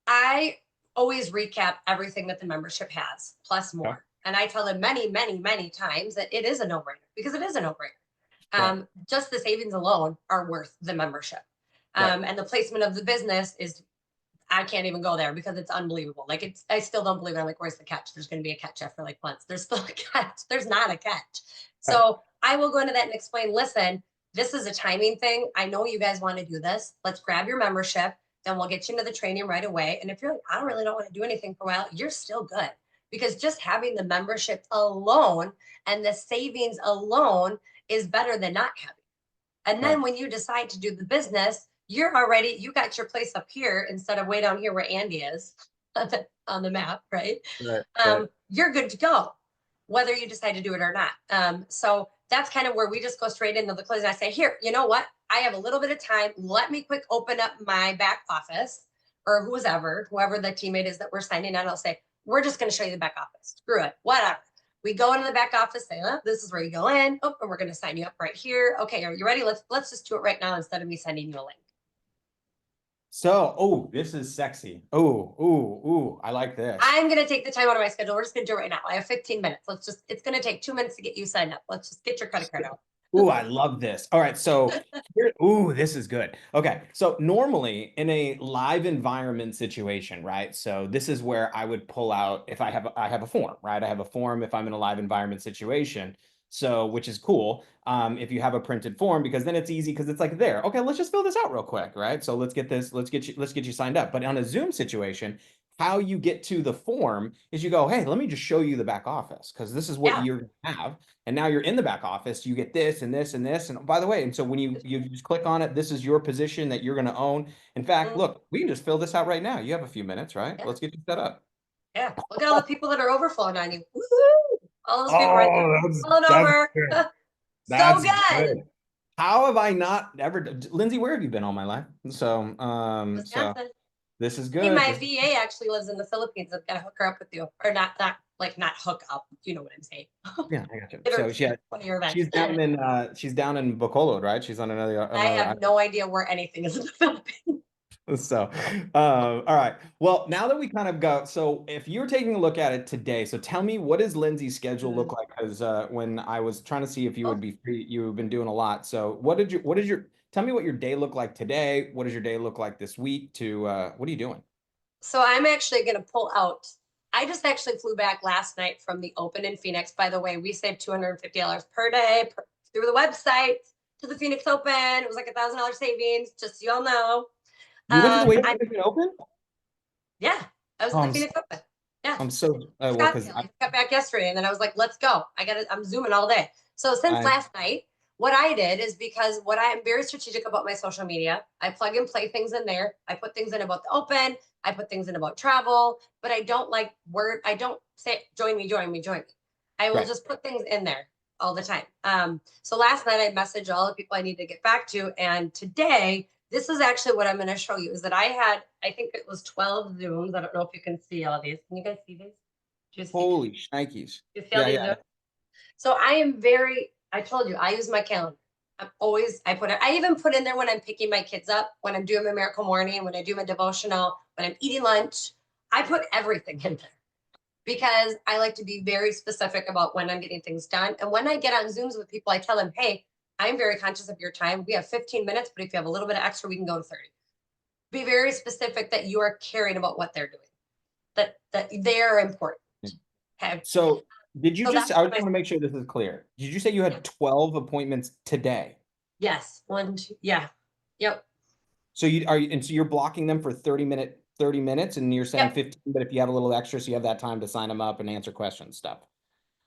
B: I always recap everything that the membership has, plus
A: yeah,
B: more. And I tell them many, many, many times that it is a no-brainer, because it is a no-brainer.
A: right,
B: Just the savings alone are worth the membership.
A: right.
B: And the placement of the business is, I can't even go there because it's unbelievable. Like I still don't believe it. I'm like, where's the catch? There's going to be a catch after like months. There's still a catch. There's not a catch.
A: Right.
B: So I will go into that and explain, listen, this is a timing thing. I know you guys want to do this. Let's grab your membership. then we'll get you into the training right away. And if you're like, I don't want to do anything for a while, you're still good, because just having the membership alone and the savings alone is better than not having. And then
A: Right.
B: when you decide to do the business, you got your place up here instead of way down here where Andy is on the map, right?
A: Right. Right.
B: You're good to go, whether you decide to do it or not. So that's kind of where we just go straight into the closing. I say, here, you know what? I have a little bit of time. Let me quick open up my back office, or whoever the teammate is that we're signing on. I'll say, we're just going to show you the back office. Screw it, whatever. We go into the back office, say, oh, this is where you go in. Oh, and we're going to sign you up right here. Okay, are you ready? Let's just do it right now instead of me sending you a link.
A: So, oh, this is sexy. Oh, ooh, ooh, I like this.
B: I'm going to take the time out of my schedule. We're just going to do it right now. I have 15 minutes. It's going to take 2 minutes to get you signed up. Let's just get your credit card out.
A: Ooh, I love this. All right, so ooh, this is good. Okay, so normally in a live environment situation, right? So this is where I would pull out if I have a form, right? I have a form if I'm in a live environment situation. So, which is cool. If you have a printed form, because then it's easy because it's like there. Okay, let's just fill this out real quick, right? So let's get you signed up. But on a Zoom situation, how you get to the form is you go, hey, let me just show you the back office because this is what
B: Yeah.
A: you have. And now you're in the back office, you get this and this and this. And by the way, and so when you just click on it, this is your position that you're going to own. In fact, look, we can just fill this out right now. You have a few minutes, right?
B: Yeah.
A: Let's get you set up.
B: Yeah. Look at all the people that are overflowing on you. Woo-hoo! All those people right there. Flowing over.
A: Good.
B: So
A: That's
B: good.
A: good. How have I not ever, Lindsay, where have you been all my life? So,
B: Wisconsin.
A: this is
B: Hey,
A: good.
B: my VA actually lives in the Philippines. I've got to hook her up with you. Or not hook up. You know what I'm saying.
A: Yeah, I got you.
B: Get her
A: So
B: to one of your events.
A: she's down in Bacolod, right? She's on
B: I
A: another
B: have no idea where anything is in the Philippines.
A: So, all right. Well, now that we kind of go, so if you're taking a look at it today, so tell me, what does Lindsay's schedule look like? Because when I was trying to see if you would
B: Oh,
A: be free, you've been doing a lot. So, tell me what your day looked like today. What does your day look like this week? What are you doing?
B: so I'm actually going to pull out. I just actually flew back last night from the Open in Phoenix. By the way, we saved $250 per day through the website to the Phoenix Open. It was like $1,000 savings, just so y'all know.
A: You went to the
B: I
A: Weightlifting Open?
B: Yeah, I was
A: Oh,
B: at the Phoenix Open. Yeah,
A: I'm so well because
B: Scottsdale. I got back yesterday, and then I was like, "Let's go." I'm zooming all day. So since
A: I
B: last night, what I did is, because what I am very strategic about my social media, I plug and play things in there. I put things in about the Open. I put things in about travel, but I don't like word. I don't say join me, join me, join me. I will
A: right.
B: just put things in there all the time. So last night I messaged all the people I need to get back to, and today this is actually what I'm going to show you. Is that I think it was 12 Zooms. I don't know if you can see all these. Can you guys see these? Do you see?
A: Holy shnikes.
B: You see all
A: Yeah,
B: these
A: yeah.
B: Zooms? So I told you, I use my calendar. I even put in there when I'm picking my kids up, when I'm doing my miracle morning, when I do my devotional, when I'm eating lunch. I put everything in there because I like to be very specific about when I'm getting things done. And when I get on Zooms with people, I tell them, hey, I'm very conscious of your time. We have 15 minutes, but if you have a little bit of extra, we can go to 30. Be very specific that you are caring about what they're doing, that they are important. Okay.
A: So did you
B: So
A: just,
B: that's
A: I just
B: what
A: want to make sure this is clear. Did you say you had 12 appointments today?
B: yes, one, two, yeah. Yep.
A: So and so you're blocking them for 30 minutes and you're saying
B: Yep.
A: 15, but if you have a little extra, so you have that time to sign them up and answer questions stuff.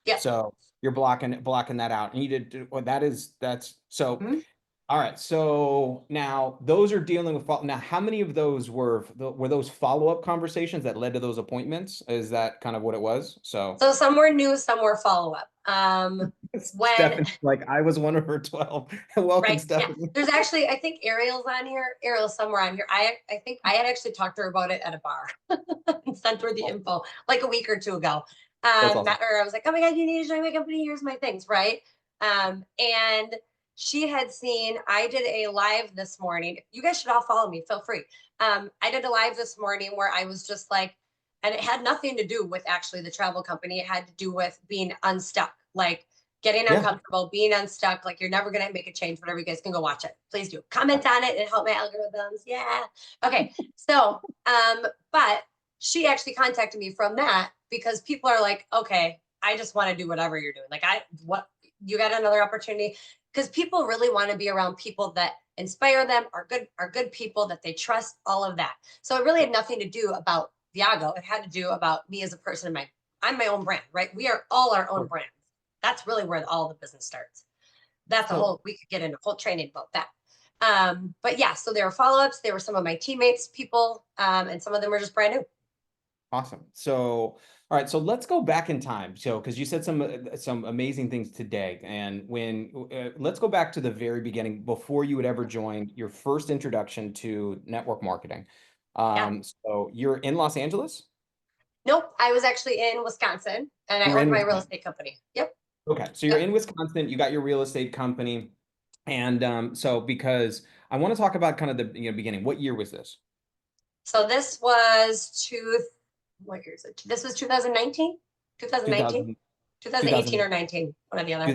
B: Yep.
A: So you're blocking that out. And you did, well, that's so,
B: Mhm.
A: all right. So now those are dealing with, now how many of those were those follow-up conversations that led to those appointments? Is that kind of what it was? So
B: So some were new, some were follow up. When
A: Stephanie, like I was one of her 12. Welcome,
B: Right. Yeah.
A: Stephanie.
B: There's actually, I think Ariel's on here. Ariel's somewhere on here. I think I had actually talked to her about it at a bar and sent her the info like a week or two ago.
A: That's awesome.
B: Met her. I was like, oh my God, you need to join my company. Here's my things. Right. And she had seen, I did a live this morning. You guys should all follow me. Feel free. I did a live this morning where I was just like, and it had nothing to do with actually the travel company. It had to do with being unstuck. Like, getting
A: Yeah.
B: uncomfortable, being unstuck, like you're never going to make a change, whatever. You guys can go watch it. Please do comment on it and help my algorithms. Yeah. Okay. So, but she actually contacted me from that because people are like, okay, I just want to do whatever you're doing. Like, what you got another opportunity, because people really want to be around people that inspire them, are good people that they trust, all of that. So it really had nothing to do about Viago. It had to do about me as a person. I'm my own brand, right? We are all our own
A: Sure.
B: brands. That's really where all the business starts. That's a
A: So
B: whole, we could get into whole training about that. But yeah, so there were follow-ups. They were some of my teammates, people, and some of them were just brand new.
A: awesome. So, all right. So let's go back in time. So, because you said some amazing things today, and let's go back to the very beginning before you had ever joined your first introduction to network marketing.
B: Yeah.
A: So you're in Los Angeles?
B: Nope. I was actually in Wisconsin and I
A: You're
B: owned
A: in
B: my real
A: Wisconsin.
B: estate company. Yep.
A: Okay. So you're
B: Yep.
A: in Wisconsin. You got your real estate company, and so because I want to talk about kind of the beginning. What year was this?
B: So this was what year is it? This was 2019, 2019,
A: 2000,
B: 2018 or 19, one or the other.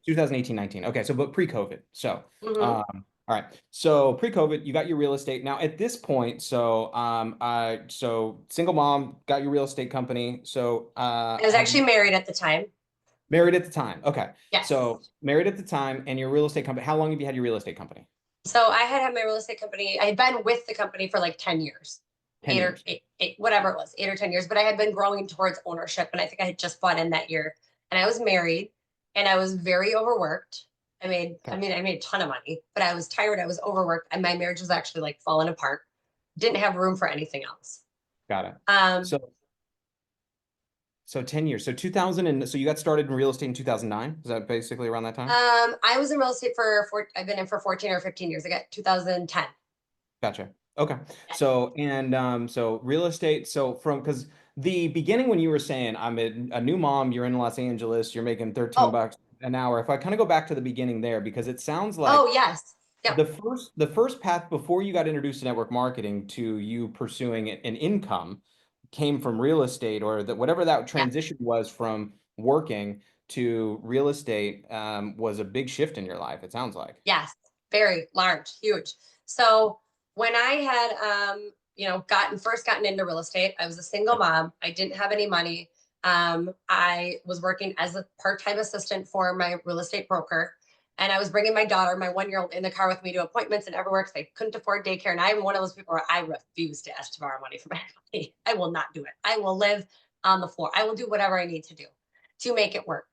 A: 2018, 19. Okay, so but pre-COVID. So,
B: Mm-hmm.
A: all right. So pre-COVID, you got your real estate. Now at this point, so so single mom, got your real estate company. So
B: I was
A: have
B: actually
A: you
B: married at the time.
A: married at the time? Okay.
B: Yes.
A: So married at the time and your real estate company. How long have you had your real estate company?
B: So I had my real estate company. I had been with the company for like 10 years,
A: 10 years.
B: whatever it was, 8 or 10 years, but I had been growing towards ownership. And I think I had just bought in that year and I was married and I was very overworked.
A: Okay.
B: I made a ton of money, but I was tired. I was overworked and my marriage was actually like falling apart. Didn't have room for anything else.
A: Got it.
B: Um,
A: So 10 years. So 2000 and so you got started in real estate in 2009. Is that basically around that time?
B: I was in real estate I've been in for 14 or 15 years. I got 2010.
A: Gotcha. Okay. So and so real estate. So from because the beginning when you were saying I'm a new mom, you're in Los Angeles, you're making 13
B: Oh,
A: bucks an hour. If I kind of go back to the beginning there, because it sounds like
B: oh yes. Yep.
A: the first path before you got introduced to network marketing to you pursuing an income came from real estate or that whatever that
B: Yeah.
A: transition was from working to real estate was a big shift in your life, it sounds like.
B: Yes, very large, huge. So when I had gotten into real estate, I was a single mom. I didn't have any money. I was working as a part-time assistant for my real estate broker. And I was bringing my daughter, my 1-year-old, in the car with me to appointments and everywhere because I couldn't afford daycare. And I'm one of those people where I refuse to ask to borrow money from anybody. I will not do it. I will live on the floor. I will do whatever I need to do to make it work.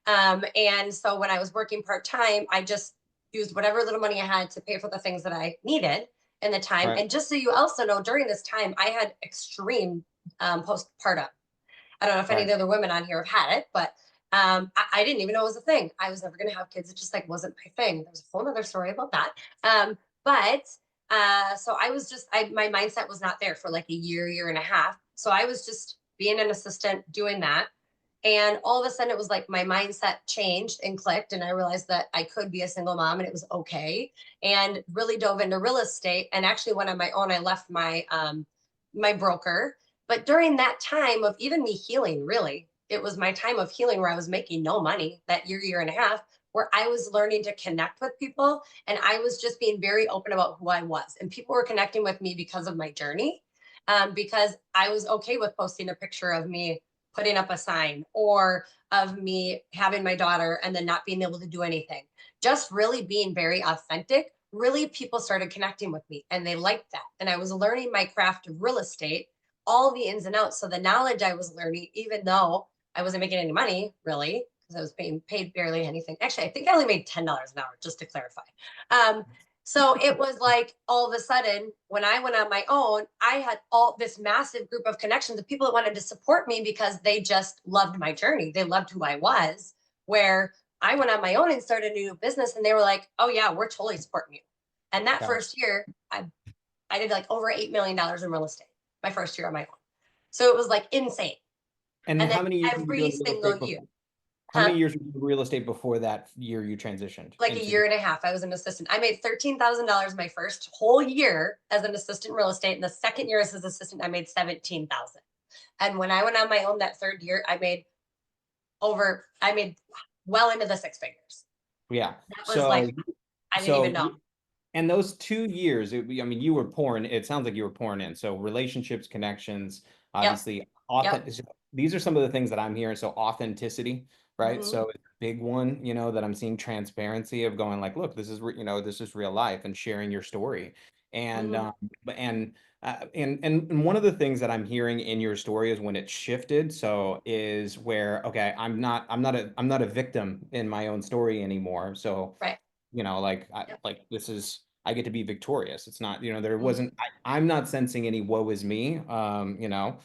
B: And so when I was working part-time, I just used whatever little money I had to pay for the things that I needed in the time.
A: Right.
B: And just so you also know, during this time, I had extreme postpartum. I don't know if any of
A: Right.
B: the other women on here have had it, but I didn't even know it was a thing. I was never going to have kids. It just like wasn't my thing. There's a whole other story about that. But so I was my mindset was not there for like a year and a half. So I was just being an assistant doing that. And all of a sudden, it was like my mindset changed and clicked. And I realized that I could be a single mom and it was okay. And really dove into real estate. And actually went on my own. I left my broker. But during that time of even me healing, really, it was my time of healing where I was making no money that year and a half, where I was learning to connect with people. And I was just being very open about who I was. And people were connecting with me because of my journey. Because I was okay with posting a picture of me putting up a sign or of me having my daughter and then not being able to do anything. Just really being very authentic. Really, people started connecting with me and they liked that. And I was learning my craft of real estate, all the ins and outs. So the knowledge I was learning, even though I wasn't making any money really, because I was being paid barely anything. Actually, I think I only made $10 an hour, just to clarify. Um, so it was like all of a sudden, when I went on my own, I had all this massive group of connections of people that wanted to support me because they just loved my journey. They loved who I was. Where I went on my own and started a new business, and they were like, "Oh yeah, we're totally supporting you." And that
A: Got it.
B: first year, I did like over $8 million in real estate my first year on my own. So it was like insane.
A: And
B: And then
A: how many years were you
B: every
A: doing real
B: single
A: estate
B: year,
A: before? How
B: huh?
A: many years were you doing real estate before that year you transitioned
B: Like a
A: into
B: year and a half, I was an assistant. I made $13,000 my first whole year as an assistant in real estate. And the second year as an assistant, I made 17,000. And when I went on my own that third year, I made well into the six figures.
A: yeah.
B: That was
A: So
B: like, I didn't even
A: so
B: know.
A: and those 2 years, I mean, you were pouring, it sounds like you were pouring in. So relationships, connections,
B: Yep.
A: obviously,
B: Yep.
A: these are some of the things that I'm hearing. So authenticity, right?
B: Mhm.
A: So it's a big one, you know, that I'm seeing transparency of going like, look, this is, you know, this is real life and sharing your story. And,
B: Mhm.
A: and one of the things that I'm hearing in your story is when it shifted. So is where, okay, I'm not a victim in my own story anymore. So,
B: Right.
A: you know,
B: Yep.
A: like this is, I get to be victorious. It's not, you know, there
B: Mhm.
A: wasn't, I'm not sensing any woe is me. You know,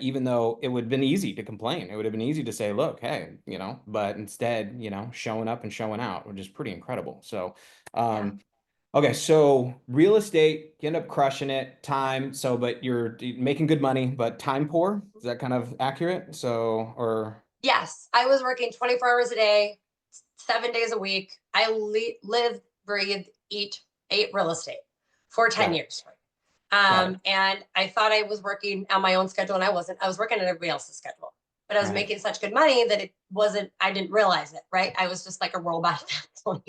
A: even though it would have been easy to complain, it would have been easy to say, look, hey, you know, but instead, you know, showing up and showing out, which is pretty incredible. So,
B: Yeah.
A: okay, so real estate, you end up crushing it, time. So, but you're making good money, but time poor. Is that kind of accurate? So, or
B: Yes, I was working 24 hours a day, 7 days a week. I live, breathe, eat, ate real estate for 10
A: got it,
B: years.
A: got it.
B: And I thought I was working on my own schedule, and I wasn't. I was working on everybody else's schedule, but I was
A: Right.
B: making such good money that it wasn't, I didn't realize it, right? I was just like a robot at that point.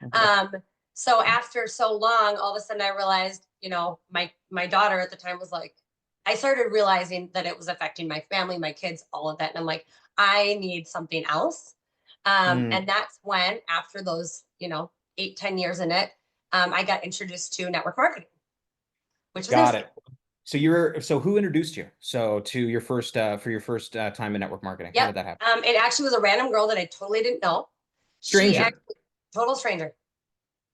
A: Okay.
B: Um, so after so long, all of a sudden I realized, my daughter at the time was like, I started realizing that it was affecting my family, my kids, all of that. And I'm like, I need something else.
A: Mm,
B: And that's when, after those, 8, 10 years in it, I got introduced to network marketing, which was
A: got
B: insane.
A: it. So you're, so who introduced you? So to your first, for your first time in network marketing, how
B: Yep.
A: did that happen?
B: It actually was a random girl that I totally didn't know. She
A: Stranger.
B: actually, total stranger,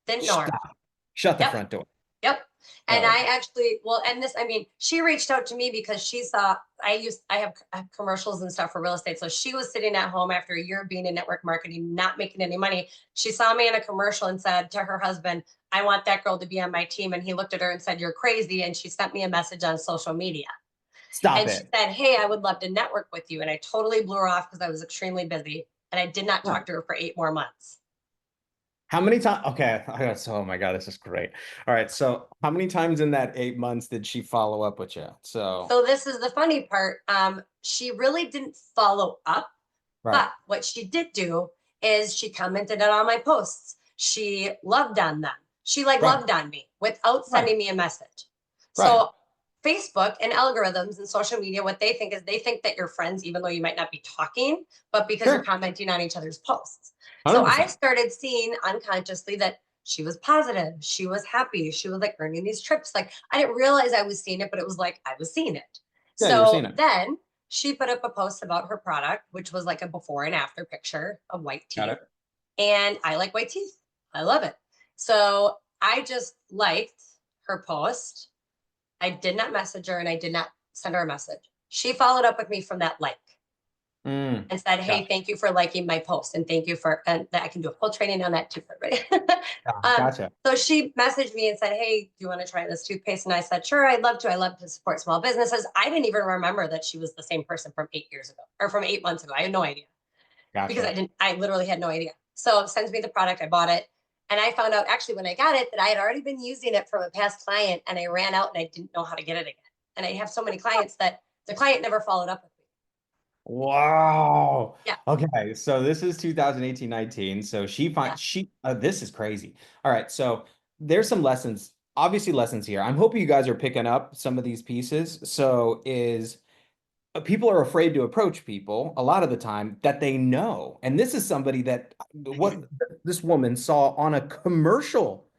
B: didn't know her.
A: Stop. Shut the
B: Yep.
A: front door.
B: Yep. And
A: Oh,
B: I actually, well, and this, I mean, she reached out to me because she saw I have commercials and stuff for real estate. So she was sitting at home after a year of being in network marketing, not making any money. She saw me in a commercial and said to her husband, I want that girl to be on my team. And he looked at her and said, you're crazy. And she sent me a message on social media.
A: stop
B: And she
A: it.
B: said, hey, I would love to network with you. And I totally blew her off because I was extremely busy. And I did not
A: Huh.
B: talk to her for 8 more months.
A: How many times? Okay. So, oh my God, this is great. All right. So how many times in that 8 months did she follow up with you? So,
B: So this is the funny part. She really didn't follow up.
A: right,
B: But what she did do is she commented on all my posts. She loved on them. She like
A: right,
B: loved on me without
A: right,
B: sending me a message.
A: right.
B: So Facebook and algorithms and social media, what they think is they think that you're friends, even though you might not be talking, but because you're
A: Sure.
B: commenting on each other's posts. So I
A: 100%.
B: started seeing unconsciously that she was positive, she was happy, she was like earning these trips. Like I didn't realize I was seeing it, but it was like I was seeing it.
A: Yeah, you were seeing
B: So
A: it.
B: then she put up a post about her product, which was like a before and after picture of white
A: Got
B: teeth.
A: it.
B: And I like white teeth. I love it. So I just liked her post. I did not message her and I did not send her a message. She followed up with me from that like
A: Mm,
B: and said, hey,
A: gotcha.
B: thank you for liking my post. And thank you for, and that I can do a full training on that too for everybody.
A: Yeah,
B: um,
A: gotcha.
B: so she messaged me and said, hey, do you want to try this toothpaste? And I said, sure, I'd love to. I love to support small businesses. I didn't even remember that she was the same person from 8 years ago or from 8 months ago. I had no idea because
A: Gotcha.
B: I literally had no idea. So sends me the product, I bought it. And I found out actually when I got it that I had already been using it from a past client and I ran out and I didn't know how to get it again. And I have so many clients that the client never followed up with me.
A: Wow.
B: Yeah.
A: Okay, so this is 2018, 19. So she
B: Yeah.
A: finds this is crazy. All right, so there's some lessons, obviously lessons here. I'm hoping you guys are picking up some of these pieces. So is people are afraid to approach people a lot of the time that they know. And this is somebody that what this woman saw on a commercial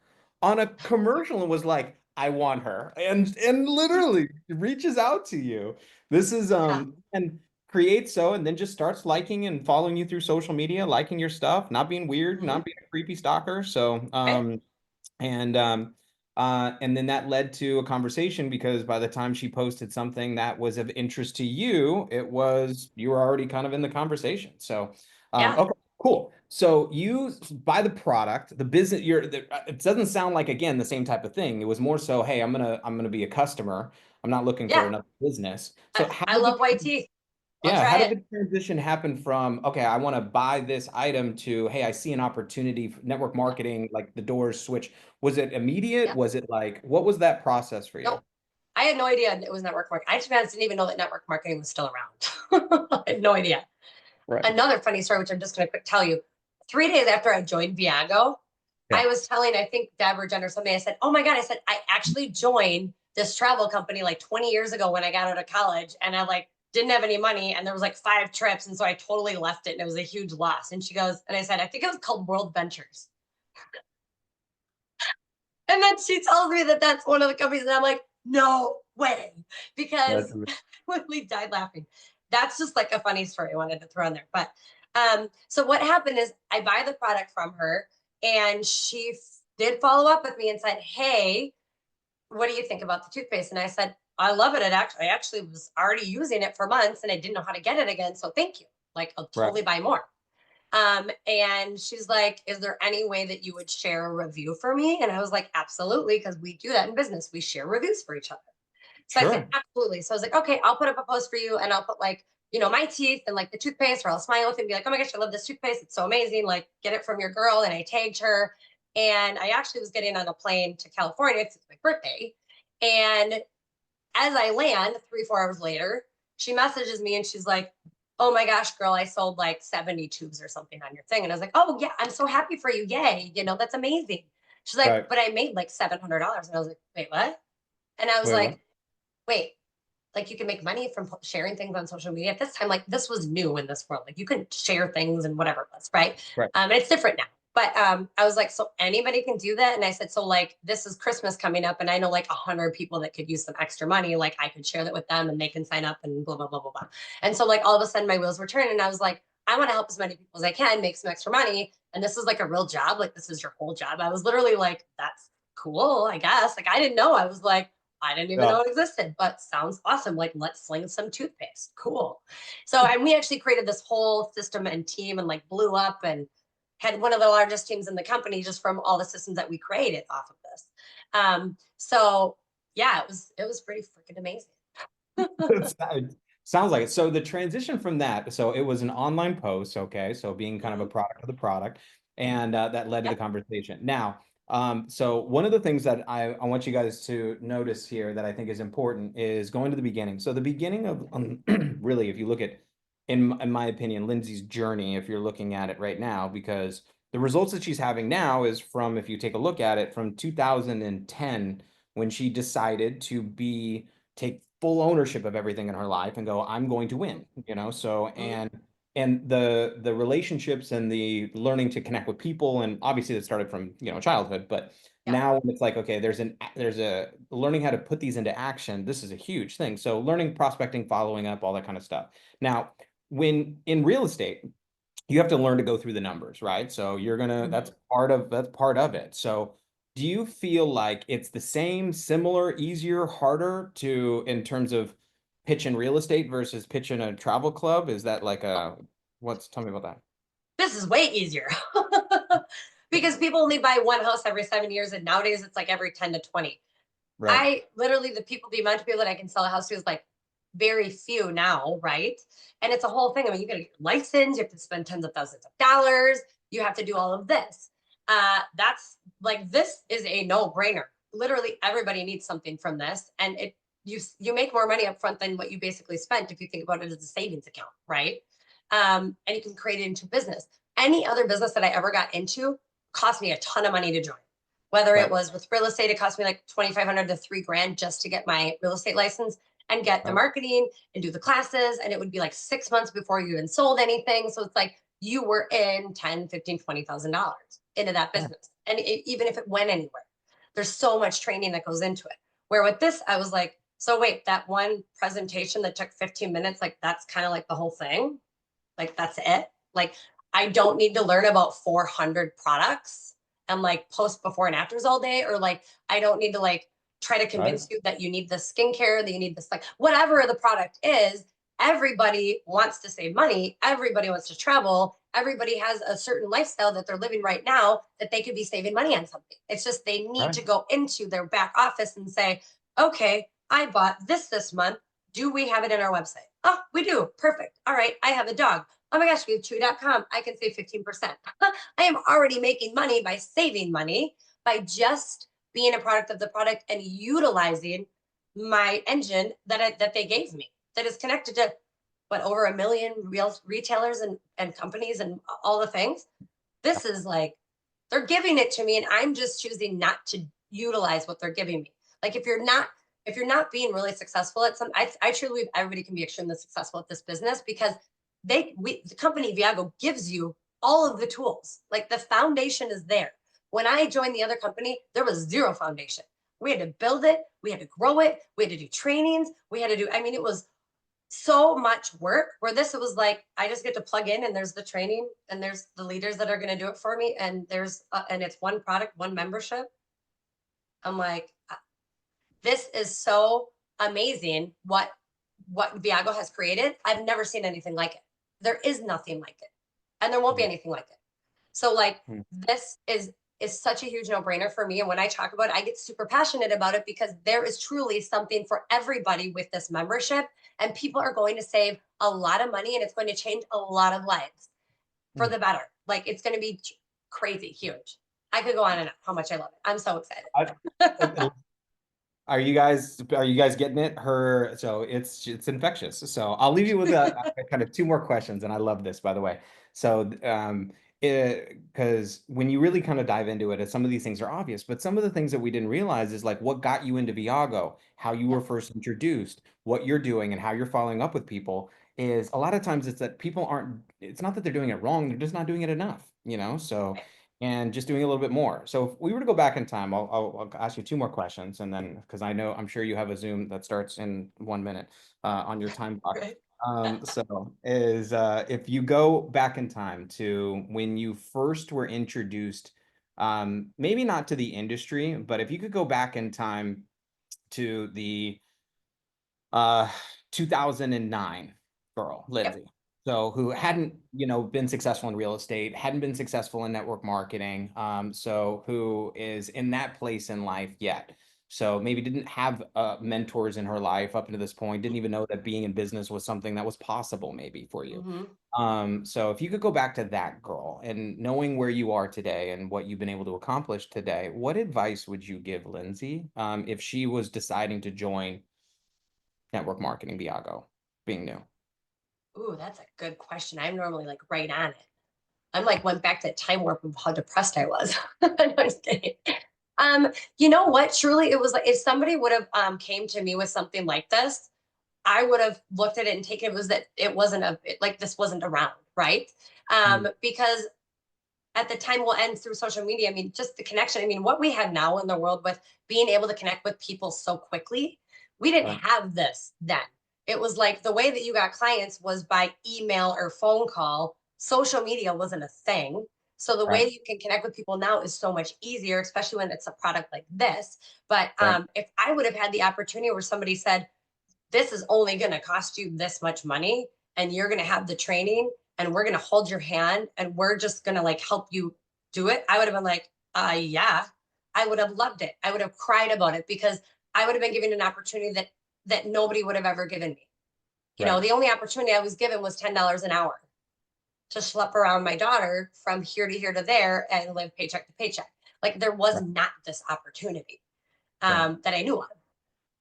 A: and was like, I want her. And literally reaches out to you. This is
B: Yeah.
A: and creates so and then just starts liking and following you through social media, liking your stuff, not being weird,
B: Mhm.
A: not being a creepy stalker. So
B: Right.
A: and and then that led to a conversation because by the time she posted something that was of interest to you, it was you were already kind of in the conversation. So,
B: Yeah.
A: okay, cool. So you buy the product, the business. It doesn't sound like again the same type of thing. It was more so, hey, I'm gonna be a customer. I'm not looking for
B: Yeah.
A: another business. So
B: I love white teeth. I'll
A: yeah, how
B: try
A: did
B: it.
A: the transition happen from, okay, I want to buy this item to, hey, I see an opportunity for network
B: Yep.
A: marketing, like the doors switch. Was it immediate?
B: Yep.
A: Was it like, what was that process for you?
B: Nope. I had no idea it was network marketing. I, to be honest, didn't even know that network marketing was still around. I had no idea.
A: Right.
B: Another funny story, which I'm just going to quick tell you. 3 days after I joined Viago,
A: Yeah.
B: I was telling, I think, Deb or Jen or something, I said, oh my God, I said, I actually joined this travel company like 20 years ago when I got out of college. And I like, didn't have any money and there was like 5 trips. And so I totally left it and it was a huge loss. And she goes, and I said, I think it was called World Ventures. And then she tells me that that's one of the companies. And I'm like, no way.
A: That's
B: Because we died laughing. That's just like a funny story I wanted to throw in there. But so what happened is I buy the product from her and she did follow up with me and said, hey, what do you think about the toothpaste? And I said, I love it. I actually was already using it for months and I didn't know how to get it again. So thank you. Like I'll
A: right.
B: totally buy more. And she's like, is there any way that you would share a review for me? And I was like, absolutely, because we do that in business. We share reviews for each other. So I said,
A: Sure.
B: absolutely. So I was like, okay, I'll put up a post for you and I'll put like, my teeth and like the toothpaste, or I'll smile with it and be like, oh my gosh, I love this toothpaste. It's so amazing. Like, get it from your girl. And I tagged her. And I actually was getting on a plane to California because it's my birthday. And as I land 3, 4 hours later, she messages me and she's like, oh my gosh, girl, I sold like 70 tubes or something on your thing. And I was like, oh yeah, I'm so happy for you. Yay. That's amazing. She's like,
A: Right.
B: but I made like $700. And I was like, wait, what? And I was
A: Wait, what?
B: like, wait, like you can make money from sharing things on social media at this time. Like this was new in this world. Like you couldn't share things and whatever it was, right?
A: Right.
B: And it's different now. But I was like, so anybody can do that. And I said, so like this is Christmas coming up, and I know like 100 people that could use some extra money. Like I could share that with them, and they can sign up and blah blah blah blah blah. And so like all of a sudden my wheels were turning, and I was like, I want to help as many people as I can make some extra money. And this is like a real job. Like this is your whole job. I was literally like, that's cool, I guess. Like I didn't know. I was like, I didn't even
A: Yeah.
B: know it existed, but sounds awesome. Like, let's sling some toothpaste. Cool. So, and we actually created this whole system and team and like blew up and had one of the largest teams in the company just from all the systems that we created off of this. So yeah, it was pretty freaking amazing.
A: It sounds like it. So the transition from that, so it was an online post, okay, so being kind of a
B: Mhm.
A: product of the product, and that led to the
B: Yep.
A: conversation. Now, so one of the things that I want you guys to notice here that I think is important is going to the beginning. So the beginning of really, if you look at, in my opinion, Lindsay's journey, if you're looking at it right now, because the results that she's having now is from, if you take a look at it, from 2010 when she decided to take full ownership of everything in her life and go, I'm going to win, so
B: Mhm.
A: and the relationships and the learning to connect with people, and obviously that started from childhood, but
B: Yep.
A: now it's like, okay, there's a learning how to put these into action. This is a huge thing. So learning, prospecting, following up, all that kind of stuff. Now, when in real estate, you have to learn to go through the numbers, right? So
B: Mhm.
A: that's part of it. So do you feel like it's the same, similar, easier, harder to in terms of pitch in real estate versus pitch in a travel club? Is that like tell me about that.
B: This is way easier because people only buy one house every 7 years, and nowadays it's like every 10 to 20.
A: Right.
B: I literally, the amount of people that I can sell a house to is like very few now, right? And it's a whole thing. I mean, you gotta get your license, you have to spend tens of thousands of dollars, you have to do all of this. That's like, this is a no-brainer. Literally everybody needs something from this. And you make more money up front than what you basically spent if you think about it as a savings account, right? And you can create it into business. Any other business that I ever got into cost me a ton of money to join. Whether it
A: Right.
B: was with real estate, it cost me like 2,500 to 3 grand just to get my real estate license and get the
A: Right.
B: marketing and do the classes. And it would be like 6 months before you even sold anything. So it's like you were in 10, 15, $20,000 into that
A: Yeah.
B: business. And even if it went anywhere, there's so much training that goes into it. Where with this, I was like, so wait, that one presentation that took 15 minutes, like that's kind of like the whole thing. Like that's it. Like I don't need to learn about 400 products and like post before and afters all day, or like I don't need to like try to
A: Right.
B: convince you that you need this skincare, that you need this, like whatever the product is. Everybody wants to save money. Everybody wants to travel. Everybody has a certain lifestyle that they're living right now that they could be saving money on something. It's just they need
A: Right.
B: to go into their back office and say, okay, I bought this month. Do we have it in our website? Oh, we do. Perfect. All right. I have a dog. Oh my gosh, we have chewy.com. I can save 15%. I am already making money by saving money by just being a product of the product and utilizing my engine that they gave me that is connected to what, over a million real retailers and companies and all the things. This is like they're giving it to me and I'm just choosing not to utilize what they're giving me. Like if you're not if you're not being really successful at some, I truly believe everybody can be extremely successful at this business because the company Viago gives you all of the tools. Like the foundation is there. When I joined the other company, there was zero foundation. We had to build it, we had to grow it, we had to do trainings, we had to do, I mean, it was so much work where this it was like I just get to plug in and there's the training and there's the leaders that are going to do it for me and there's and it's one product, one membership. I'm like, this is so amazing what Viago has created. I've never seen anything like it. There is nothing like it. And there won't be anything like it. So like
A: Mm.
B: this is such a huge no-brainer for me. And when I talk about it, I get super passionate about it because there is truly something for everybody with this membership. And people are going to save a lot of money and it's going to change a lot of lives for
A: Mm.
B: the better. Like it's going to be crazy, huge. I could go on and on how much I love it. I'm so excited.
A: Are you guys getting it? So it's infectious. So I'll leave you with a kind of two more questions, and I love this, by the way. So because when you really kind of dive into it, some of these things are obvious, but some of the things that we didn't realize is like what got you into Viago, how you were first introduced, what you're doing, and how you're following up with people. Is a lot of times it's that people aren't. It's not that they're doing it wrong; they're just not doing it enough. So and just doing a little bit more. So if we were to go back in time, I'll ask you two more questions, and then because I'm sure you have a Zoom that starts in 1 minute on your time clock.
B: Right.
A: So is if you go back in time to when you first were introduced, maybe not to the industry, but if you could go back in time to the 2009 girl,
B: Yep.
A: Lindsay. So who
B: Okay.
A: hadn't, been successful in real estate, hadn't been successful in network marketing. So who is in that place in life yet. So maybe didn't have mentors in her life up until this point, didn't even know that being in business was something that was possible maybe for you.
B: Mm-hmm.
A: So if you could go back to that girl and knowing where you are today and what you've been able to accomplish today, what advice would you give Lindsay if she was deciding to join network marketing Viago, being new?
B: Ooh, that's a good question. I'm normally like right on it. I'm like went back to time warp of how depressed I was. No, I'm just kidding. You know what? Truly, it was like if somebody would have came to me with something like this, I would have looked at it and taken it was that it wasn't like this wasn't around, right?
A: Mm.
B: Because at the time we'll end through social media. I mean, just the connection. I mean, what we have now in the world with being able to connect with people so quickly, we didn't
A: Right.
B: have this then. It was like the way that you got clients was by email or phone call. Social media wasn't a thing. So the way
A: Right.
B: that you can connect with people now is so much easier, especially when it's a product like this. But
A: Right.
B: if I would have had the opportunity where somebody said, this is only going to cost you this much money and you're going to have the training and we're going to hold your hand and we're just going to like help you do it, I would have been like, yeah. I would have loved it. I would have cried about it because I would have been given an opportunity that nobody would have ever given me.
A: Right.
B: The only opportunity I was given was $10 an hour to schlep around my daughter from here to here to there and live paycheck to paycheck. Like there was
A: Right.
B: not this opportunity
A: Right.
B: that I knew of.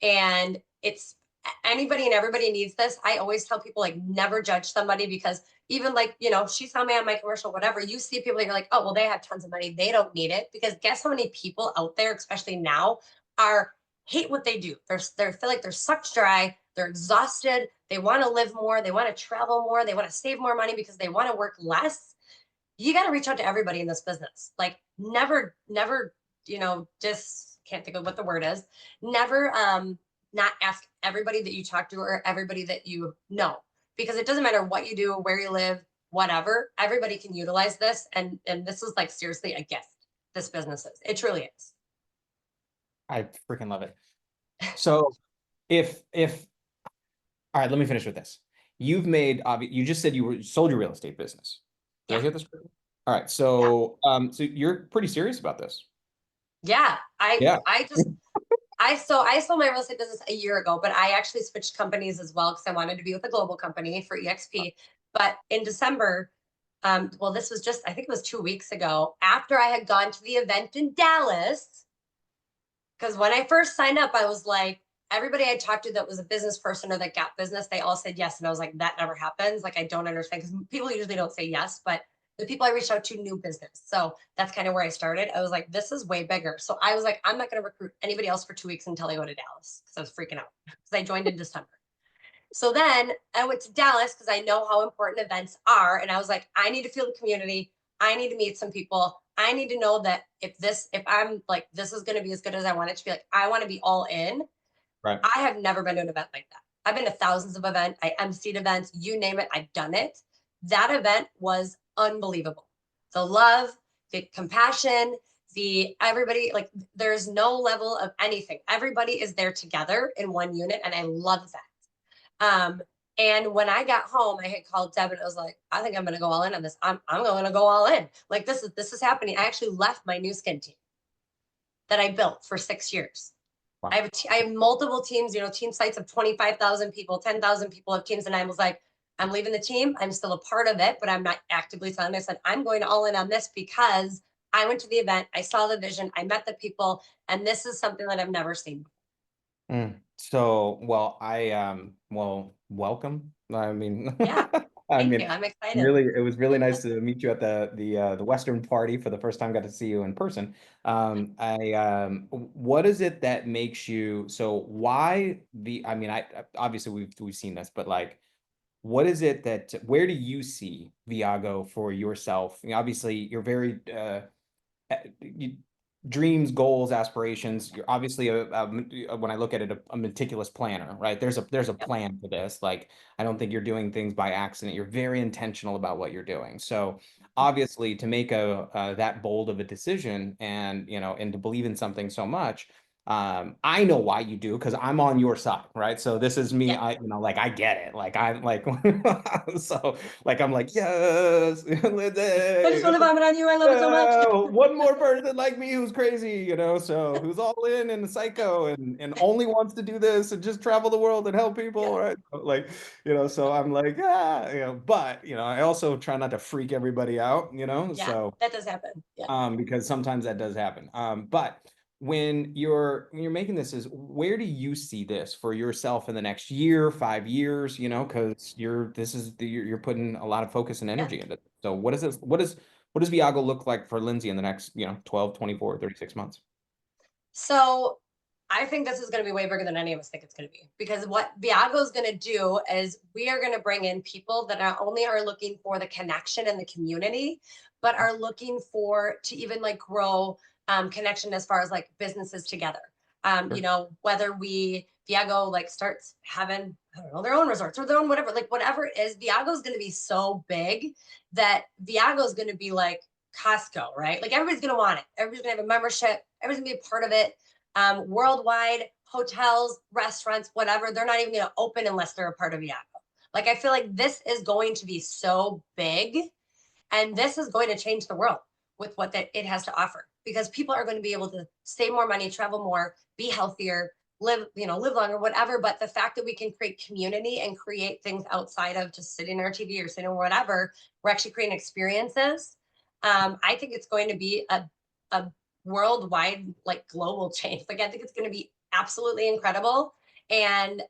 B: And it's anybody and everybody needs this. I always tell people like never judge somebody because even like, she saw me on my commercial, whatever, you see people you're like, oh, well, they have tons of money. They don't need it. Because guess how many people out there, especially now, are hate what they do. They feel like they're sucked dry. They're exhausted. They want to live more. They want to travel more. They want to save more money because they want to work less. You got to reach out to everybody in this business. Like never, just can't think of what the word is. Never not ask everybody that you talk to or everybody that you know, because it doesn't matter what you do, where you live, whatever. Everybody can utilize this, and this is like seriously a gift. This business is. It truly is.
A: I freaking love it. So if all right, let me finish with this. You just said sold your real estate business. Did I
B: Yeah.
A: hear this correctly? All right.
B: Yeah.
A: So you're pretty serious about this.
B: Yeah. I
A: Yeah.
B: I just I sold my real estate business a year ago, but I actually switched companies as well because I wanted to be with a global company for EXP. But in December, well, this was just I think it was 2 weeks ago, after I had gone to the event in Dallas. Because when I first signed up, I was like, everybody I talked to that was a business person or that got business, they all said yes. And I was like, that never happens. Like, I don't understand because people usually don't say yes, but The people I reached out to knew business. So that's kind of where I started. I was like, this is way bigger. So I was like, I'm not going to recruit anybody else for 2 weeks until I go to Dallas because I was freaking out because I joined in December. So then I went to Dallas because I know how important events are. And I was like, I need to feel the community. I need to meet some people. I need to know that if I'm like, this is going to be as good as I want it to be, like, I want to be all in.
A: Right.
B: I have never been to an event like that. I've been to thousands of events. I emceed events, you name it, I've done it. That event was unbelievable. The love, the compassion, the everybody, like, there's no level of anything. Everybody is there together in one unit, and I love that. And when I got home, I had called Deb and I was like, I think I'm gonna go all in on this. I'm gonna go all in. Like, this is happening. I actually left my new skin team that I built for 6 years.
A: Wow.
B: I have multiple teams, team sites of 25,000 people, 10,000 people of teams. And I was like, I'm leaving the team. I'm still a part of it, but I'm not actively selling. I said, I'm going all in on this because I went to the event, I saw the vision, I met the people, and this is something that I've never seen before.
A: So, well, well, welcome. I mean,
B: Yeah,
A: I
B: thank you.
A: mean,
B: I'm excited.
A: really, it was really nice to meet you at the Western party for the first time. Got to see you in person. What is it that makes you so? Why I mean, obviously we've seen this, but like, what is it that where do you see Viago for yourself? I mean, obviously, you're very you, dreams, goals, aspirations. You're obviously when I look at it, a meticulous planner, right? There's a
B: Yep.
A: plan for this. Like, I don't think you're doing things by accident. You're very intentional about what you're doing. So obviously, to make a that bold of a decision, and and to believe in something so much. I know why you do because I'm on your side, right? So this is me.
B: Yeah.
A: Like I get it. Like I'm like, so like I'm like, yes,
B: I just
A: Lindsay,
B: want to vomit on you. I love it so much.
A: yeah, one more person like me who's crazy, so who's all in and psycho and only wants to do this and just travel the world and help people,
B: Yeah.
A: right? Like, so I'm like, but I also try not to freak everybody out,
B: Yeah.
A: so
B: That does happen. Yeah.
A: because sometimes that does happen. But when you're making this, is where do you see this for yourself in the next year, 5 years, because you're putting a lot of focus and
B: Yeah.
A: energy into it. So what does Viago look like for Lindsay in the next, 12, 24, 36 months?
B: So I think this is going to be way bigger than any of us think it's going to be, because what Viago is going to do is we are going to bring in people that not only are looking for the connection and the community, but are looking for to even like grow connection as far as like businesses together.
A: Sure.
B: Whether Viago like starts having, I don't know, their own resorts or their own whatever, like whatever it is, Viago is going to be so big that Viago is going to be like Costco, right? Like everybody's going to want it. Everybody's going to have a membership. Everybody's going to be a part of it. Worldwide, hotels, restaurants, whatever, they're not even going to open unless they're a part of Viago. Like, I feel like this is going to be so big, and this is going to change the world with what that it has to offer, because people are going to be able to save more money, travel more, be healthier, live longer, whatever. But the fact that we can create community and create things outside of just sitting on our TV or sitting or whatever, we're actually creating experiences. I think it's going to be a worldwide, like, global change. Like, I think it's going to be absolutely incredible. And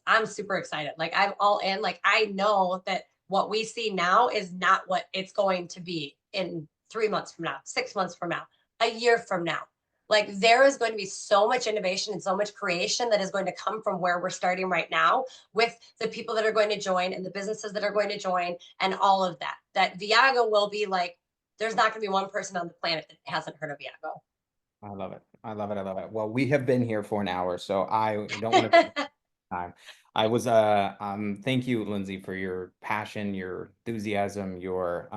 B: I'm super excited. Like, I'm all in. Like, I know that what we see now is not what it's going to be in 3 months from now, 6 months from now, a year from now. Like, there is going to be so much innovation and so much creation that is going to come from where we're starting right now, with the people that are going to join and the businesses that are going to join and all of that. That Viago will be like, there's not going to be one person on the planet that hasn't heard of
A: I love it. I love it. I love it. Well, we have been here for an hour, so I don't want to
B: Viago.
A: time. Thank you, Lindsay, for your passion, your enthusiasm, your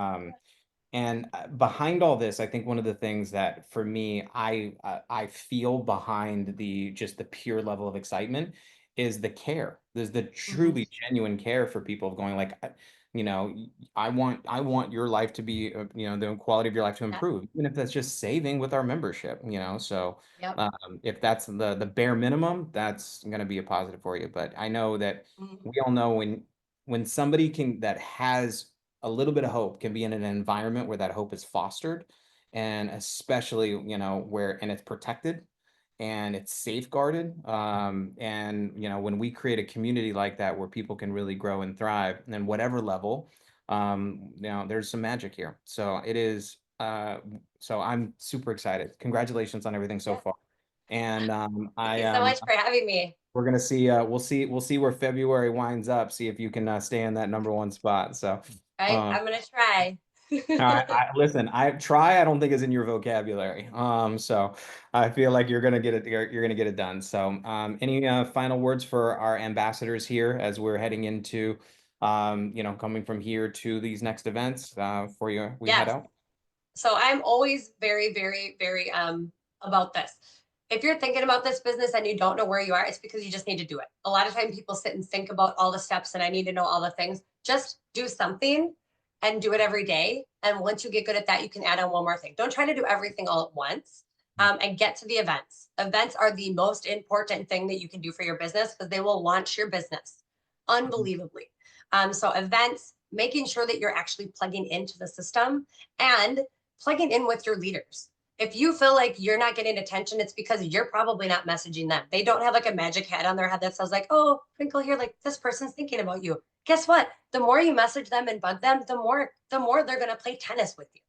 A: and behind all this, I think one of the things that for me, I feel behind just the pure level of excitement is the care. There's the
B: Mhm.
A: truly genuine care for people of going like, you know, I want your life to be, the quality of your life to
B: Yeah.
A: improve, even if that's just saving with our membership, So
B: Yep.
A: if that's the bare minimum, that's going to be a positive for you. But I know that
B: Mhm.
A: we all know when somebody that has a little bit of hope can be in an environment where that hope is fostered, and especially where and it's protected and it's safeguarded, and when we create a community like that where people can really grow and thrive, and then whatever level, Now there's some magic here. So it is, so I'm super excited. Congratulations on everything so
B: Yeah.
A: far. And
B: Thank you so much for having me.
A: we're gonna see, we'll see where February winds up, see if you can stay in that #1 spot. So
B: Right?
A: um
B: I'm gonna try.
A: listen, I don't think is in your vocabulary. So I feel like you're gonna get it, you're gonna get it done. So any final words for our ambassadors here as we're heading into coming from here to these next events before we head
B: Yes.
A: out?
B: So I'm always very, very, very about this. If you're thinking about this business and you don't know where you are, it's because you just need to do it. A lot of time people sit and think about all the steps and I need to know all the things. Just do something and do it every day. And once you get good at that, you can add on one more thing. Don't try to do everything all at once. And get to the events. Events are the most important thing that you can do for your business because they will launch your business unbelievably. So events, making sure that you're actually plugging into the system and plugging in with your leaders. If you feel like you're not getting attention, it's because you're probably not messaging them. They don't have like a magic hat on their head that says like, oh, twinkle here, like this person's thinking about you. Guess what? The more you message them and bug them, the more they're gonna play tennis with you.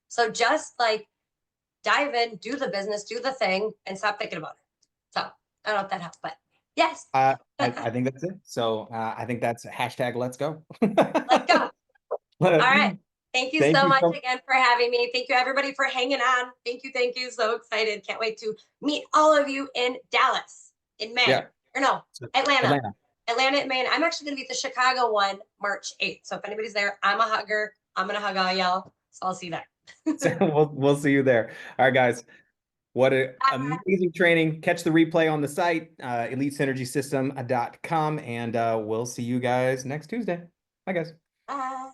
B: So just like dive in, do the business, do the thing, and stop thinking about it. So I don't know if that helps, but yes.
A: I think that's it. So I think that's hashtag let's go.
B: Let's go. All right. Thank you
A: Thank
B: so
A: you
B: much
A: so
B: again for having me. Thank you, everybody, for hanging on. Thank you. Thank you. So excited. Can't wait to meet all of you in Dallas in May.
A: Yeah.
B: Or no, Atlanta.
A: Atlanta.
B: Atlanta in May. And I'm actually going to be at the Chicago one March 8th. So if anybody's there, I'm a hugger. I'm going to hug all y'all. So I'll see you there.
A: So we'll see you there. All right, guys. What an amazing training. Catch the replay on the site, elitesynergysystem.com, and we'll see you guys next Tuesday. Bye, guys.
B: Bye.